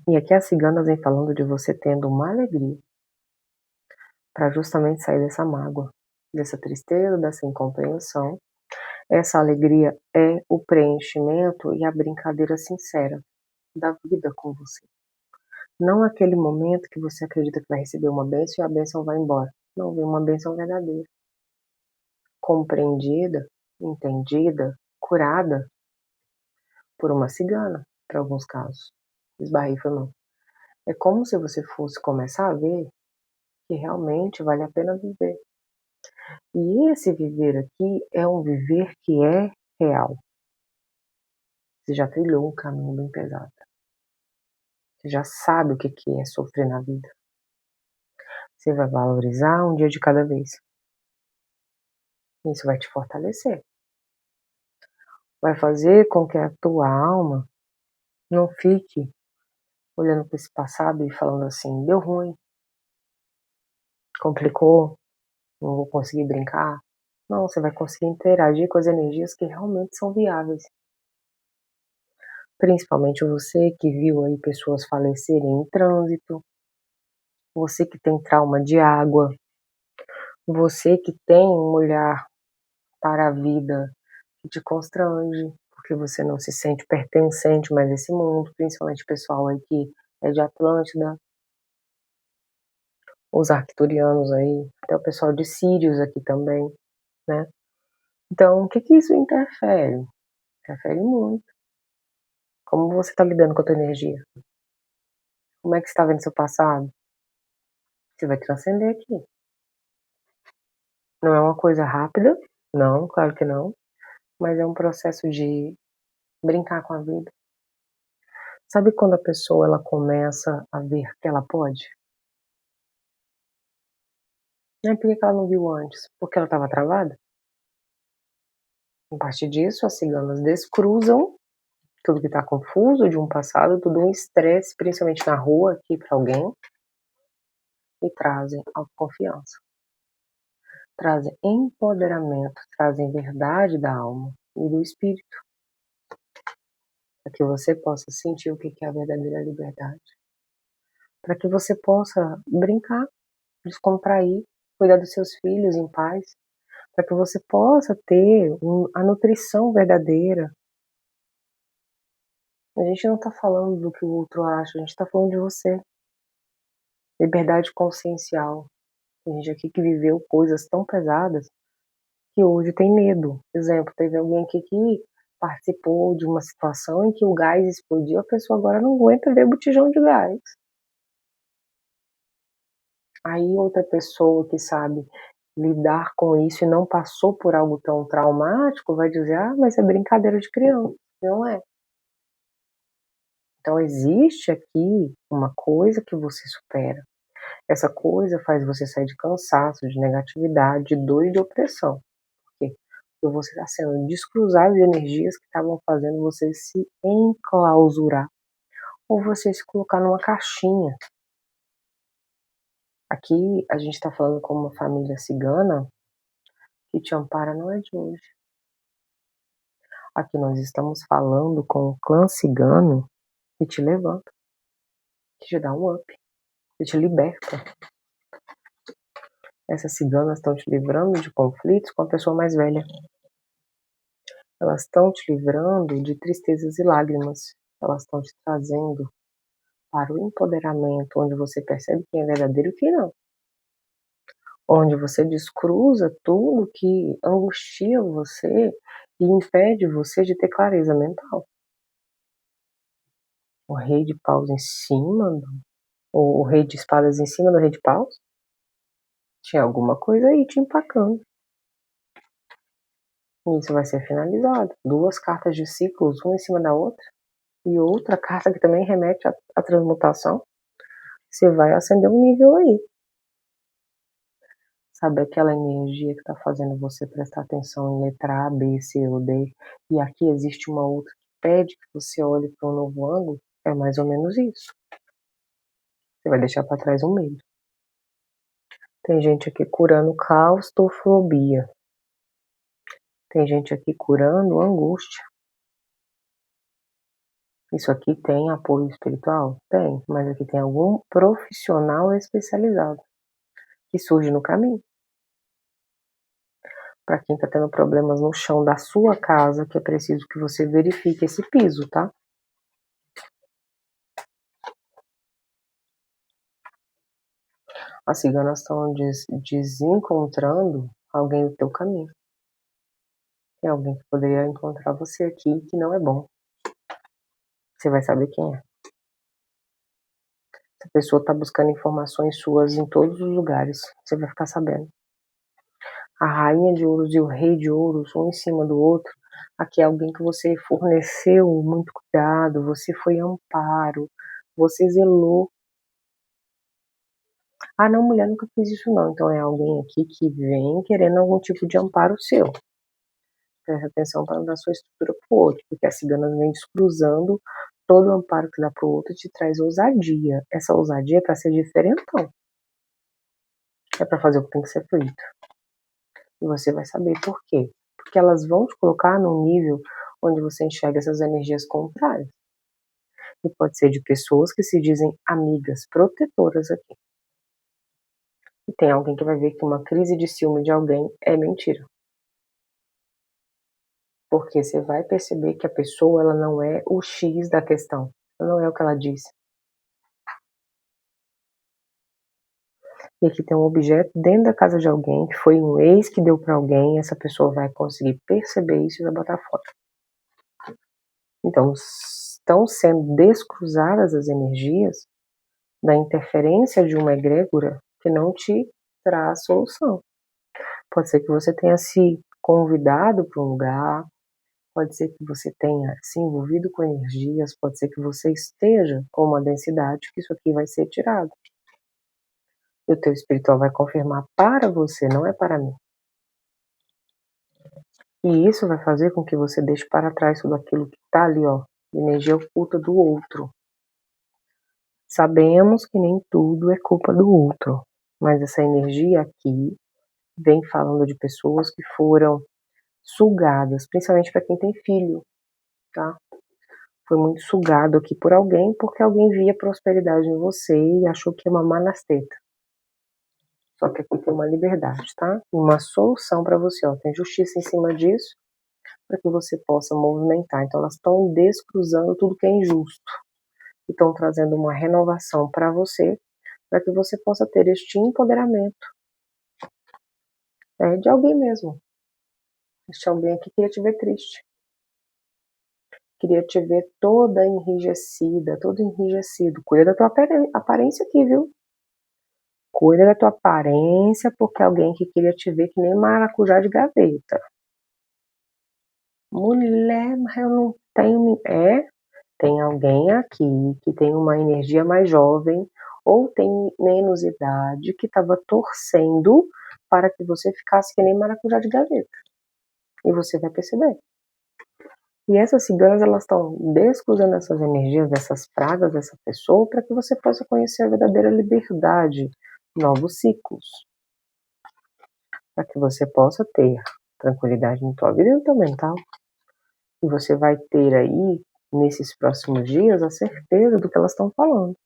E aqui as ciganas vêm falando de você tendo uma alegria para justamente sair dessa mágoa, dessa tristeza, dessa incompreensão. Essa alegria é o preenchimento e a brincadeira sincera da vida com você. Não aquele momento que você acredita que vai receber uma bênção e a bênção vai embora. Não, vem uma bênção verdadeira. Compreendida, entendida, curada por uma cigana, para alguns casos. Esbarrei e falei, não. É como se você fosse começar a ver que realmente vale a pena viver. E esse viver aqui é um viver que é real. Você já trilhou um caminho bem pesado. Você já sabe o que é sofrer na vida. Você vai valorizar um dia de cada vez. Isso vai te fortalecer. Vai fazer com que a tua alma não fique olhando para esse passado e falando assim, deu ruim, complicou, não vou conseguir brincar. Não, você vai conseguir interagir com as energias que realmente são viáveis. Principalmente você que viu aí pessoas falecerem em trânsito, você que tem trauma de água, você que tem um olhar para a vida que te constrange, porque você não se sente pertencente mais a esse mundo, principalmente o pessoal aí que é de Atlântida, os arcturianos aí, até o pessoal de Sírios aqui também, né? Então, o que isso interfere? Interfere muito. Como você está lidando com a tua energia? Como é que você está vendo seu passado? Você vai transcender aqui. Não é uma coisa rápida, não, claro que não, mas é um processo de brincar com a vida. Sabe quando a pessoa ela começa a ver que ela pode? Não é por que ela não viu antes? Porque ela estava travada? A partir disso, as ciganas descruzam tudo que está confuso de um passado, tudo um estresse, principalmente na rua aqui para alguém, e trazem autoconfiança, trazem empoderamento, trazem verdade da alma e do espírito, para que você possa sentir o que é a verdadeira liberdade, para que você possa brincar, descontrair, cuidar dos seus filhos em paz, para que você possa ter a nutrição verdadeira. A gente não está falando do que o outro acha, a gente está falando de você. Liberdade consciencial. Tem gente aqui que viveu coisas tão pesadas que hoje tem medo. Por exemplo, teve alguém aqui que participou de uma situação em que o gás explodiu, a pessoa agora não aguenta ver botijão de gás. Aí outra pessoa que sabe lidar com isso e não passou por algo tão traumático vai dizer, ah, mas é brincadeira de criança. Não é. Então existe aqui uma coisa que você supera. Essa coisa faz você sair de cansaço, de negatividade, de dor e de opressão. Por quê? Porque você está sendo descruzado de energias que estavam fazendo você se enclausurar ou você se colocar numa caixinha. Aqui a gente está falando com uma família cigana que te ampara não é de hoje. Aqui nós estamos falando com o clã cigano que te levanta, que te dá um up, que te liberta. Essas ciganas estão te livrando de conflitos com a pessoa mais velha. Elas estão te livrando de tristezas e lágrimas. Elas estão te trazendo para o empoderamento, onde você percebe quem é verdadeiro e quem não. Onde você descruza tudo que angustia você e impede você de ter clareza mental. O rei de paus em cima, o rei de espadas em cima do rei de paus, tinha alguma coisa aí te empacando. E isso vai ser finalizado. 2 cartas de ciclos, uma em cima da outra, e outra carta que também remete à transmutação. Você vai acender um nível aí. Sabe aquela energia que está fazendo você prestar atenção em letra A, B, C ou D, e aqui existe uma outra que pede que você olhe para um novo ângulo? É mais ou menos isso. Você vai deixar para trás o medo. Tem gente aqui curando claustrofobia. Tem gente aqui curando angústia. Isso aqui tem apoio espiritual? Tem, mas aqui tem algum profissional especializado que surge no caminho. Para quem está tendo problemas no chão da sua casa, que é preciso que você verifique esse piso, tá? As ciganas estão desencontrando alguém do teu caminho. Tem alguém que poderia encontrar você aqui que não é bom. Você vai saber quem é. Essa pessoa está buscando informações suas em todos os lugares. Você vai ficar sabendo. A rainha de ouros e o rei de ouros, um em cima do outro. Aqui é alguém que você forneceu muito cuidado, você foi amparo, você zelou. Ah, não, mulher, nunca fiz isso não. Então é alguém aqui que vem querendo algum tipo de amparo seu. Preste atenção para não dar sua estrutura pro outro, porque as ciganas vêm descruzando todo o amparo que dá pro outro te traz ousadia. Essa ousadia é para ser diferentão. É para fazer o que tem que ser feito. E você vai saber por quê. Porque elas vão te colocar num nível onde você enxerga essas energias contrárias. E pode ser de pessoas que se dizem amigas protetoras aqui. E tem alguém que vai ver que uma crise de ciúme de alguém é mentira. Porque você vai perceber que a pessoa ela não é o X da questão. Ela não é o que ela disse. E aqui tem um objeto dentro da casa de alguém, que foi um ex que deu para alguém, essa pessoa vai conseguir perceber isso e vai botar fora. Então, estão sendo descruzadas as energias da interferência de uma egrégora que não te traz solução. Pode ser que você tenha se convidado para um lugar, pode ser que você tenha se envolvido com energias, pode ser que você esteja com uma densidade que isso aqui vai ser tirado. E o teu espiritual vai confirmar para você, não é para mim. E isso vai fazer com que você deixe para trás tudo aquilo que está ali, ó, energia oculta do outro. Sabemos que nem tudo é culpa do outro, mas essa energia aqui vem falando de pessoas que foram sugadas, principalmente para quem tem filho, tá? Foi muito sugado aqui por alguém, porque alguém via prosperidade em você e achou que ia mamar nas tetas. Só que aqui tem uma liberdade, tá? Uma solução para você, ó. Tem justiça em cima disso, para que você possa movimentar. Então elas estão descruzando tudo que é injusto. E estão trazendo uma renovação para você, para que você possa ter este empoderamento. De alguém mesmo. Este alguém aqui queria te ver triste. Queria te ver toda enrijecida, todo enrijecido. Cuida da tua aparência aqui, viu? Cuida da tua aparência, porque alguém que queria te ver que nem maracujá de gaveta. Mulher, mas eu não tenho. Tem alguém aqui que tem uma energia mais jovem ou tem menos idade que estava torcendo para que você ficasse que nem maracujá de gaveta. E você vai perceber. E essas ciganas, elas estão descruzando essas energias, dessas pragas dessa pessoa, para que você possa conhecer a verdadeira liberdade, novos ciclos. Para que você possa ter tranquilidade na tua vida e no teu mental. E você vai ter aí, nesses próximos dias, a certeza do que elas estão falando.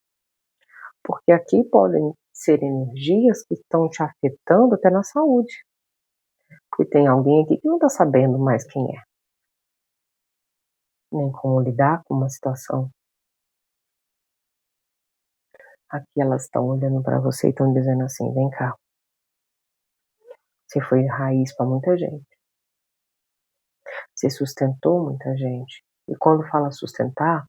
Porque aqui podem ser energias que estão te afetando até na saúde. Porque tem alguém aqui que não está sabendo mais quem é. Nem como lidar com uma situação. Aqui elas estão olhando para você e estão dizendo assim, vem cá. Você foi raiz para muita gente. Você sustentou muita gente. E quando fala sustentar,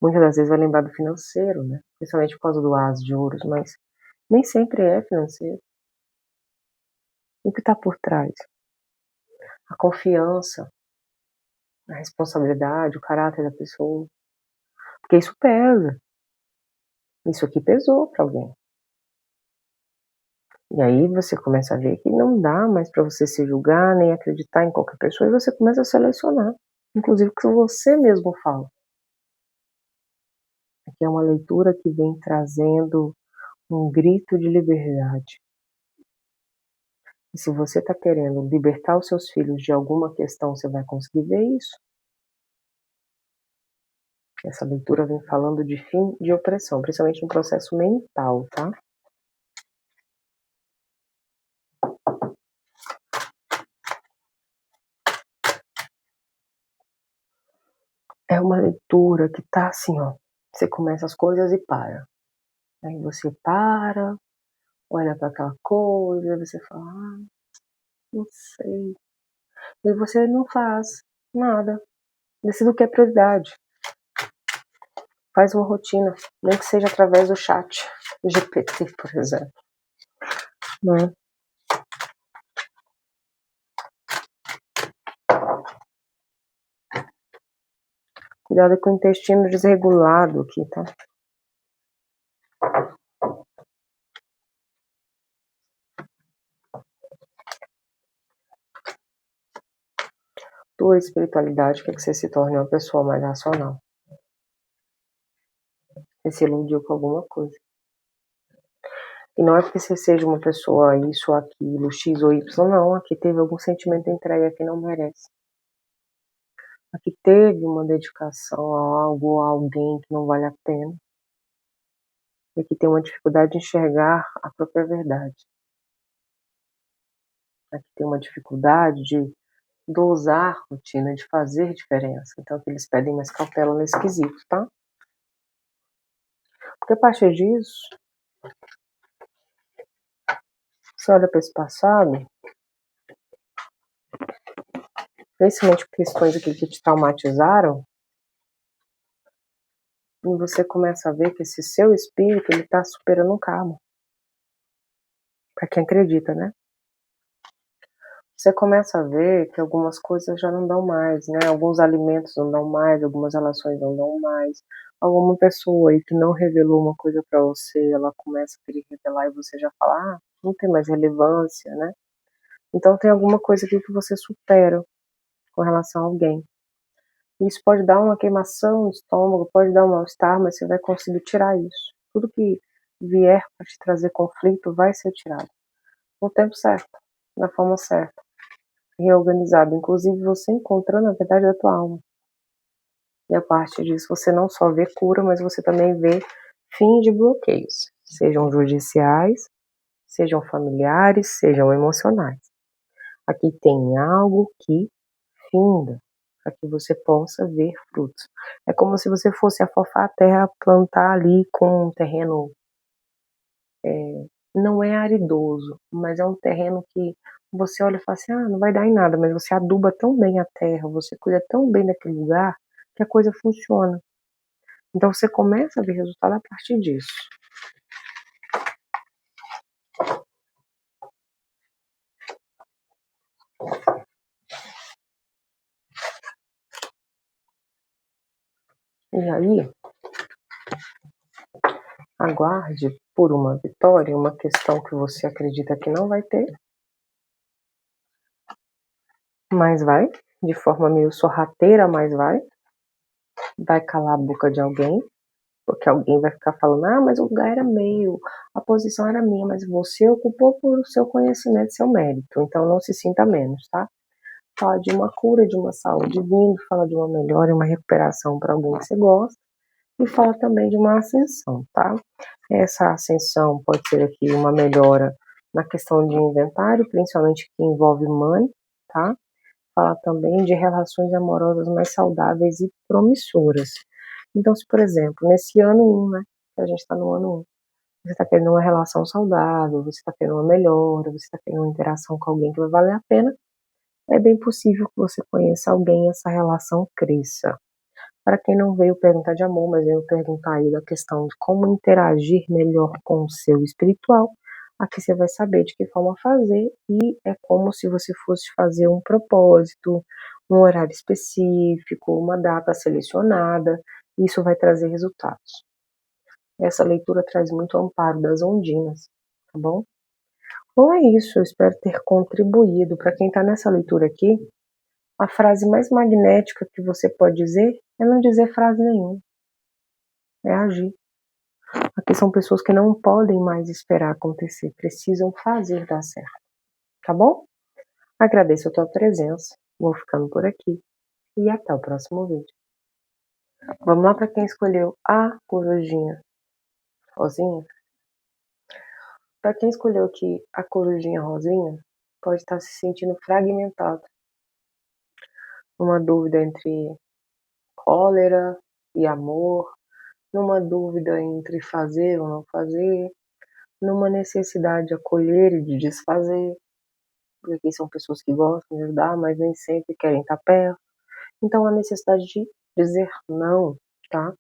muitas das vezes vai lembrar do financeiro, né? Principalmente por causa do as de ouros, mas nem sempre é financeiro. O que está por trás? A confiança, a responsabilidade, o caráter da pessoa. Porque isso pesa. Isso aqui pesou para alguém. E aí você começa a ver que não dá mais para você se julgar, nem acreditar em qualquer pessoa, e você começa a selecionar, inclusive o que você mesmo fala. Aqui é uma leitura que vem trazendo um grito de liberdade. E se você está querendo libertar os seus filhos de alguma questão, você vai conseguir ver isso. Essa leitura vem falando de fim de opressão, principalmente no processo mental, tá? É uma leitura que tá assim, ó. Você começa as coisas e para. Aí você para, olha para aquela coisa, você fala, não sei. E aí você não faz nada. Decide o que é prioridade. Faz uma rotina, nem que seja através do chat GPT, por exemplo. Né? Cuidado com o intestino desregulado aqui, tá? Tua espiritualidade quer que você se torne uma pessoa mais racional. Você se iludiu com alguma coisa. E não é porque você seja uma pessoa isso ou aquilo, X ou Y, não. Aqui teve algum sentimento entregue que não merece. Aqui teve uma dedicação a algo ou a alguém que não vale a pena. E aqui tem uma dificuldade de enxergar a própria verdade. Aqui tem uma dificuldade de dosar a rotina, de fazer diferença. Então aqui eles pedem mais cautela nesse quesito, tá? Porque a partir disso, você olha para esse passado, principalmente questões aqui que te traumatizaram, e você começa a ver que esse seu espírito, ele tá superando um karma. Pra quem acredita, né? Você começa a ver que algumas coisas já não dão mais, né? Alguns alimentos não dão mais, algumas relações não dão mais. Alguma pessoa aí que não revelou uma coisa pra você, ela começa a querer revelar e você já fala, não tem mais relevância, né? Então tem alguma coisa aqui que você supera com relação a alguém. Isso pode dar uma queimação no estômago, pode dar um mal-estar, mas você vai conseguir tirar isso. Tudo que vier para te trazer conflito vai ser tirado. No tempo certo, da forma certa, reorganizado. Inclusive você encontrando a verdade da tua alma. E a partir disso você não só vê cura, mas você também vê fim de bloqueios. Sejam judiciais, sejam familiares, sejam emocionais. Aqui tem algo que finda, para que você possa ver frutos. É como se você fosse afofar a terra, plantar ali com um terreno, não é aridoso, mas é um terreno que você olha e fala assim, não vai dar em nada, mas você aduba tão bem a terra, você cuida tão bem daquele lugar, que a coisa funciona. Então você começa a ver resultado a partir disso. E aí, aguarde por uma vitória, uma questão que você acredita que não vai ter, mas vai, de forma meio sorrateira, mas vai calar a boca de alguém, porque alguém vai ficar falando, mas o lugar era meu, a posição era minha, mas você ocupou por seu conhecimento e seu mérito, então não se sinta menos, tá? Fala de uma cura, de uma saúde vindo, fala de uma melhora, uma recuperação para alguém que você gosta, e fala também de uma ascensão, tá? Essa ascensão pode ser aqui uma melhora na questão de inventário, principalmente que envolve mãe, tá? Fala também de relações amorosas mais saudáveis e promissoras. Então, se por exemplo, nesse ano 1, né, que a gente está no ano 1, você está querendo uma relação saudável, você está querendo uma melhora, você está querendo uma interação com alguém que vai valer a pena, é bem possível que você conheça alguém e essa relação cresça. Para quem não veio perguntar de amor, mas veio perguntar aí da questão de como interagir melhor com o seu espiritual, aqui você vai saber de que forma fazer e é como se você fosse fazer um propósito, um horário específico, uma data selecionada, isso vai trazer resultados. Essa leitura traz muito amparo das ondinas, tá bom? Bom, é isso, eu espero ter contribuído. Para quem está nessa leitura aqui, a frase mais magnética que você pode dizer é não dizer frase nenhuma, é agir. Aqui são pessoas que não podem mais esperar acontecer, precisam fazer dar certo, tá bom? Agradeço a tua presença, vou ficando por aqui e até o próximo vídeo. Vamos lá para quem escolheu a corujinha rosinha? Para quem escolheu aqui a corujinha rosinha, pode estar se sentindo fragmentado, numa dúvida entre cólera e amor, numa dúvida entre fazer ou não fazer, numa necessidade de acolher e de desfazer, porque aqui são pessoas que gostam de ajudar, mas nem sempre querem estar perto. Então, a necessidade de dizer não, tá?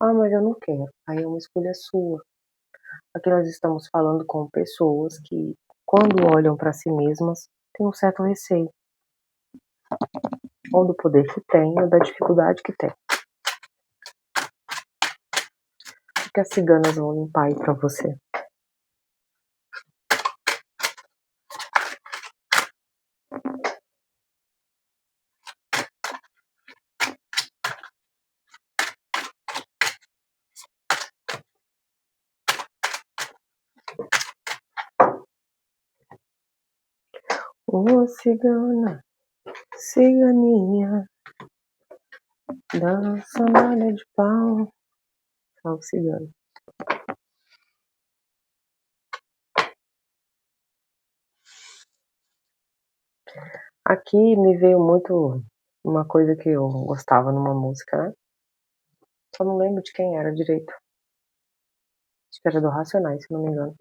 Ah, mas eu não quero. Aí é uma escolha sua. Aqui nós estamos falando com pessoas que, quando olham para si mesmas, têm um certo receio. Ou do poder que tem, ou da dificuldade que tem. O que as ciganas vão limpar aí para você? Ô cigana, ciganinha, da sandália de pau. Salve cigano. Aqui me veio muito uma coisa que eu gostava numa música, né? Só não lembro de quem era direito. Acho que era do Racionais, se não me engano.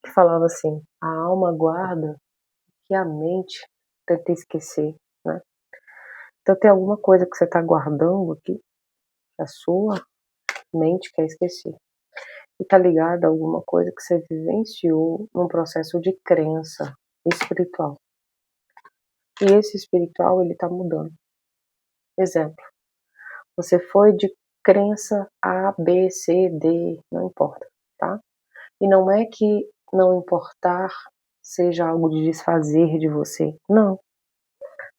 Que falava assim: a alma guarda que a mente tenta esquecer, né? Então tem alguma coisa que você está guardando aqui, que a sua mente quer esquecer. E tá ligado a alguma coisa que você vivenciou num processo de crença espiritual. E esse espiritual, ele tá mudando. Exemplo, você foi de crença A, B, C, D, não importa, tá? E não é que não importar seja algo de desfazer de você. Não.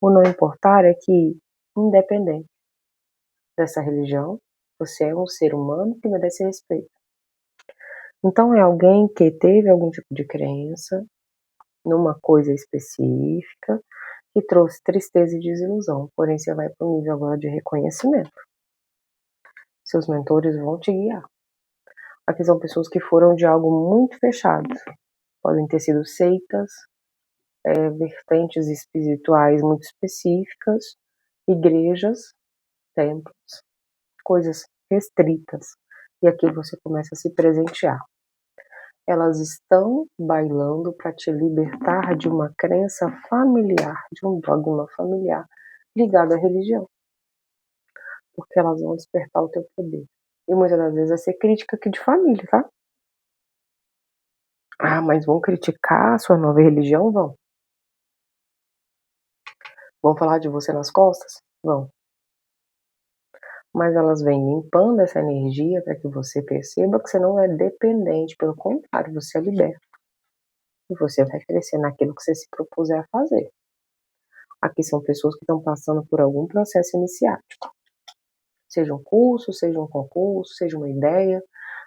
O não importar é que, independente dessa religião, você é um ser humano que merece respeito. Então é alguém que teve algum tipo de crença numa coisa específica que trouxe tristeza e desilusão. Porém, você vai para um nível agora de reconhecimento. Seus mentores vão te guiar. Aqui são pessoas que foram de algo muito fechado. Podem ter sido seitas, vertentes espirituais muito específicas, igrejas, templos, coisas restritas. E aqui você começa a se presentear. Elas estão bailando para te libertar de uma crença familiar, de um dogma familiar ligado à religião. Porque elas vão despertar o teu poder. E muitas das vezes vai ser crítica aqui de família, tá? Ah, mas vão criticar a sua nova religião? Vão. Vão falar de você nas costas? Vão. Mas elas vêm limpando essa energia para que você perceba que você não é dependente, pelo contrário, você é liberto. E você vai crescer naquilo que você se propuser a fazer. Aqui são pessoas que estão passando por algum processo iniciático. Seja um curso, seja um concurso, seja uma ideia.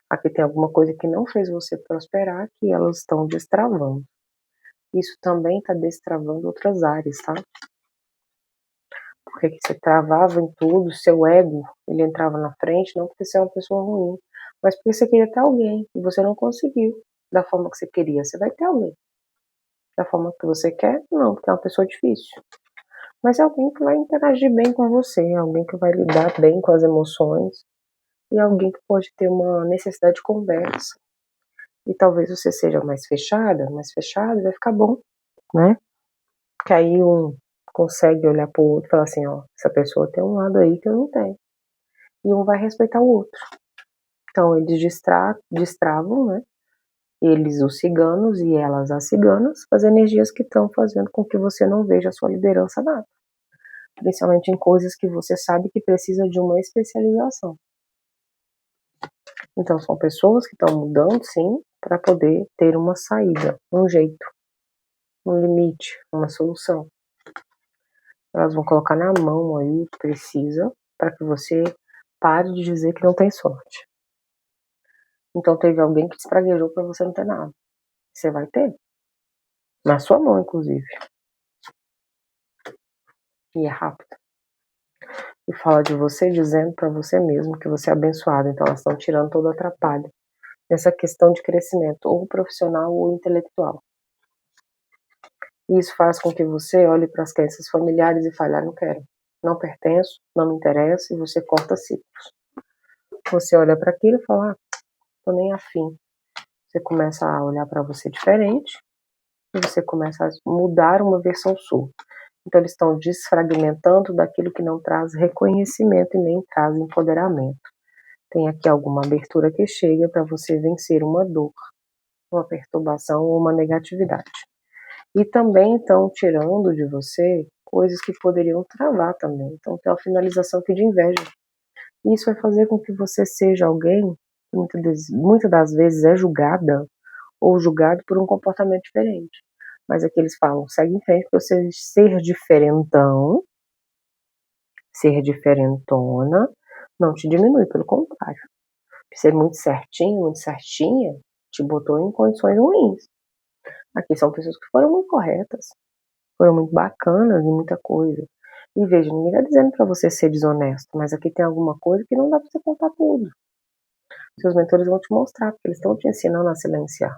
Aqui tem alguma coisa que não fez você prosperar, que elas estão destravando. Isso também está destravando outras áreas, tá? Porque você travava em tudo, seu ego, ele entrava na frente, não porque você é uma pessoa ruim, mas porque você queria ter alguém, e você não conseguiu da forma que você queria. Você vai ter alguém. Da forma que você quer? Não, porque é uma pessoa difícil. Mas é alguém que vai interagir bem com você, alguém que vai lidar bem com as emoções, e alguém que pode ter uma necessidade de conversa. E talvez você seja mais fechada, vai ficar bom, né? Que aí um consegue olhar pro outro e falar assim, ó, essa pessoa tem um lado aí que eu não tenho. E um vai respeitar o outro. Então eles destravam, né? Eles, os ciganos, e elas, as ciganas, as energias que estão fazendo com que você não veja a sua liderança nada. Principalmente em coisas que você sabe que precisa de uma especialização. Então são pessoas que estão mudando, sim, para poder ter uma saída, um jeito, um limite, uma solução. Elas vão colocar na mão aí o que precisa para que você pare de dizer que não tem sorte. Então teve alguém que te espraguejou para você não ter nada. Você vai ter. Na sua mão, inclusive. E é rápido. E fala de você dizendo para você mesmo que você é abençoado. Então elas estão tirando todo o atrapalho nessa questão de crescimento, ou profissional ou intelectual. E isso faz com que você olhe para as crenças familiares e fale, não quero, não pertenço, não me interessa, e você corta ciclos. Você olha para aquilo e fala, tô nem afim. Você começa a olhar para você diferente e você começa a mudar uma versão sua. Então eles estão desfragmentando daquilo que não traz reconhecimento e nem traz empoderamento. Tem aqui alguma abertura que chega para você vencer uma dor, uma perturbação ou uma negatividade. E também estão tirando de você coisas que poderiam travar também. Então tem uma finalização aqui de inveja. E isso vai fazer com que você seja alguém que muitas das vezes é julgada ou julgado por um comportamento diferente. Mas aqui eles falam, segue em frente, porque você ser diferentão, ser diferentona, não te diminui, pelo contrário. Ser muito certinho, muito certinha, te botou em condições ruins. Aqui são pessoas que foram muito corretas, foram muito bacanas em muita coisa. E veja, ninguém está dizendo para você ser desonesto, mas aqui tem alguma coisa que não dá para você contar tudo. Seus mentores vão te mostrar, porque eles estão te ensinando a silenciar.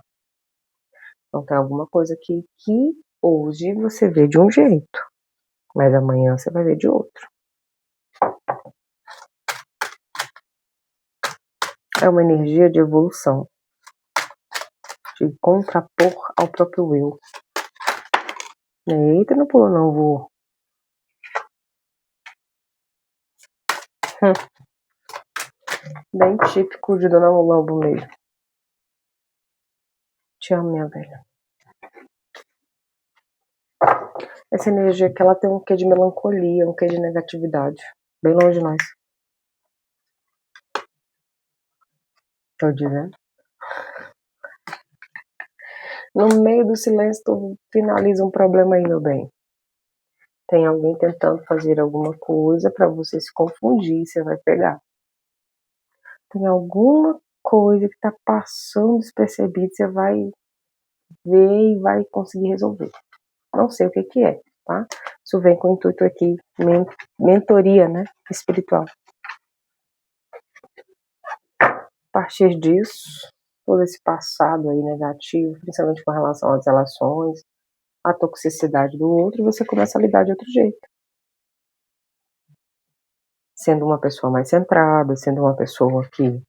Então tem alguma coisa aqui que hoje você vê de um jeito, mas amanhã você vai ver de outro. É uma energia de evolução, de contrapor ao próprio eu. Eita, não pulou não, vou. Bem típico de Dona Lobo mesmo. Te amo, minha velha. Essa energia que ela tem um quê de melancolia, um quê de negatividade. Bem longe de nós. Tô dizendo. No meio do silêncio, tu finaliza um problema aí, meu bem. Tem alguém tentando fazer alguma coisa pra você se confundir, você vai pegar. Tem alguma coisa que tá passando despercebido, você vai ver e vai conseguir resolver. Não sei o que que é, tá? Isso vem com o intuito aqui, mentoria, né, espiritual. A partir disso, todo esse passado aí negativo, principalmente com relação às relações, a toxicidade do outro, você começa a lidar de outro jeito. Sendo uma pessoa mais centrada, sendo uma pessoa que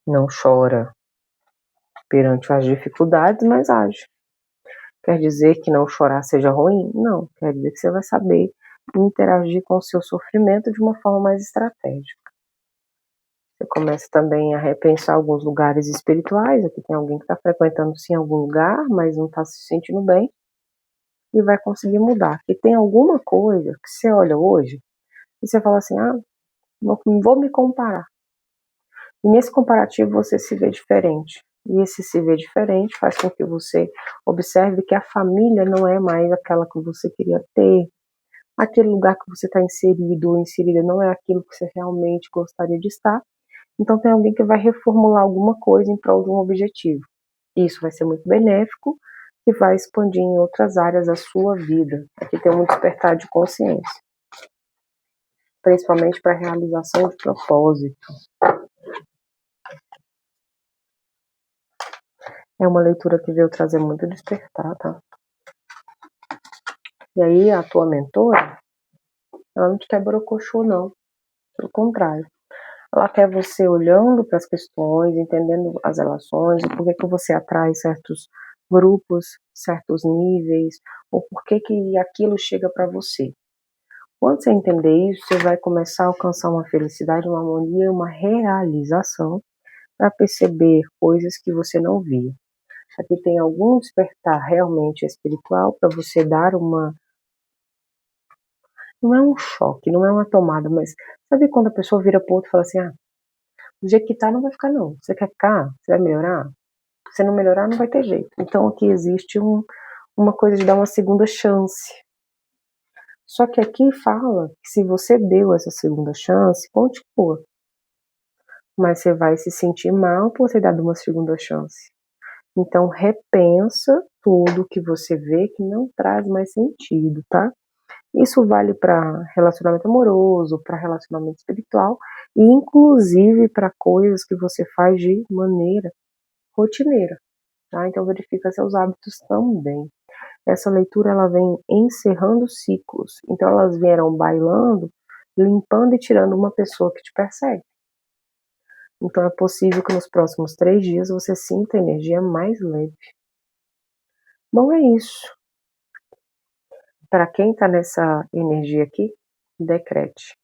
não chora perante as dificuldades, mas age. Quer dizer que não chorar seja ruim? Não, quer dizer que você vai saber interagir com o seu sofrimento de uma forma mais estratégica. Você começa também a repensar alguns lugares espirituais. Aqui tem alguém que está frequentando sim algum lugar, mas não está se sentindo bem, e vai conseguir mudar. Aqui tem alguma coisa que você olha hoje e você fala assim, não vou me comparar. E nesse comparativo você se vê diferente. E esse se ver diferente faz com que você observe que a família não é mais aquela que você queria ter. Aquele lugar que você está inserido ou inserida não é aquilo que você realmente gostaria de estar. Então tem alguém que vai reformular alguma coisa em prol de um objetivo. Isso vai ser muito benéfico e vai expandir em outras áreas da sua vida. Aqui tem um despertar de consciência, principalmente para a realização de propósito. É uma leitura que veio trazer muito despertar, tá? E aí a tua mentora, ela não te quer borocochô, não. Pelo contrário. Ela quer você olhando para as questões, entendendo as relações, por que você atrai certos grupos, certos níveis, ou por que aquilo chega para você. Quando você entender isso, você vai começar a alcançar uma felicidade, uma harmonia, uma realização para perceber coisas que você não via. Aqui tem algum despertar realmente espiritual para você dar uma... Não é um choque, não é uma tomada, mas sabe quando a pessoa vira para o outro e fala assim, Do jeito que tá, não vai ficar não. Você quer ficar? Você vai melhorar? Se não melhorar, não vai ter jeito. Então aqui existe uma coisa de dar uma segunda chance. Só que aqui fala que se você deu essa segunda chance, continua. Mas você vai se sentir mal por ter dado uma segunda chance. Então repensa tudo que você vê que não traz mais sentido, tá? Isso vale para relacionamento amoroso, para relacionamento espiritual e inclusive para coisas que você faz de maneira rotineira, tá? Então verifica seus hábitos também. Essa leitura ela vem encerrando ciclos. Então elas vieram bailando, limpando e tirando uma pessoa que te persegue. Então é possível que nos próximos 3 dias você sinta a energia mais leve. Bom, é isso. Para quem está nessa energia aqui, decrete.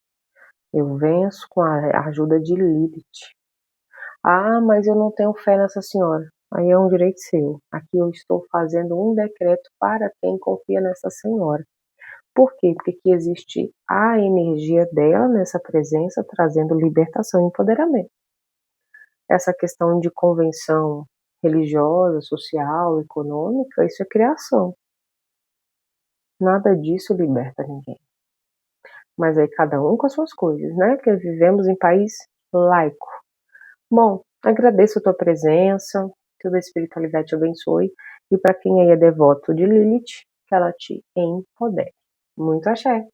Eu venço com a ajuda de Lilith. Ah, mas eu não tenho fé nessa senhora. Aí é um direito seu. Aqui eu estou fazendo um decreto para quem confia nessa senhora. Por quê? Porque aqui existe a energia dela nessa presença, trazendo libertação e empoderamento. Essa questão de convenção religiosa, social, econômica, isso é criação. Nada disso liberta ninguém. Mas aí cada um com as suas coisas, né? Porque vivemos em país laico. Bom, agradeço a tua presença, que toda a espiritualidade te abençoe. E para quem aí é devoto de Lilith, que ela te empodere. Muito axé!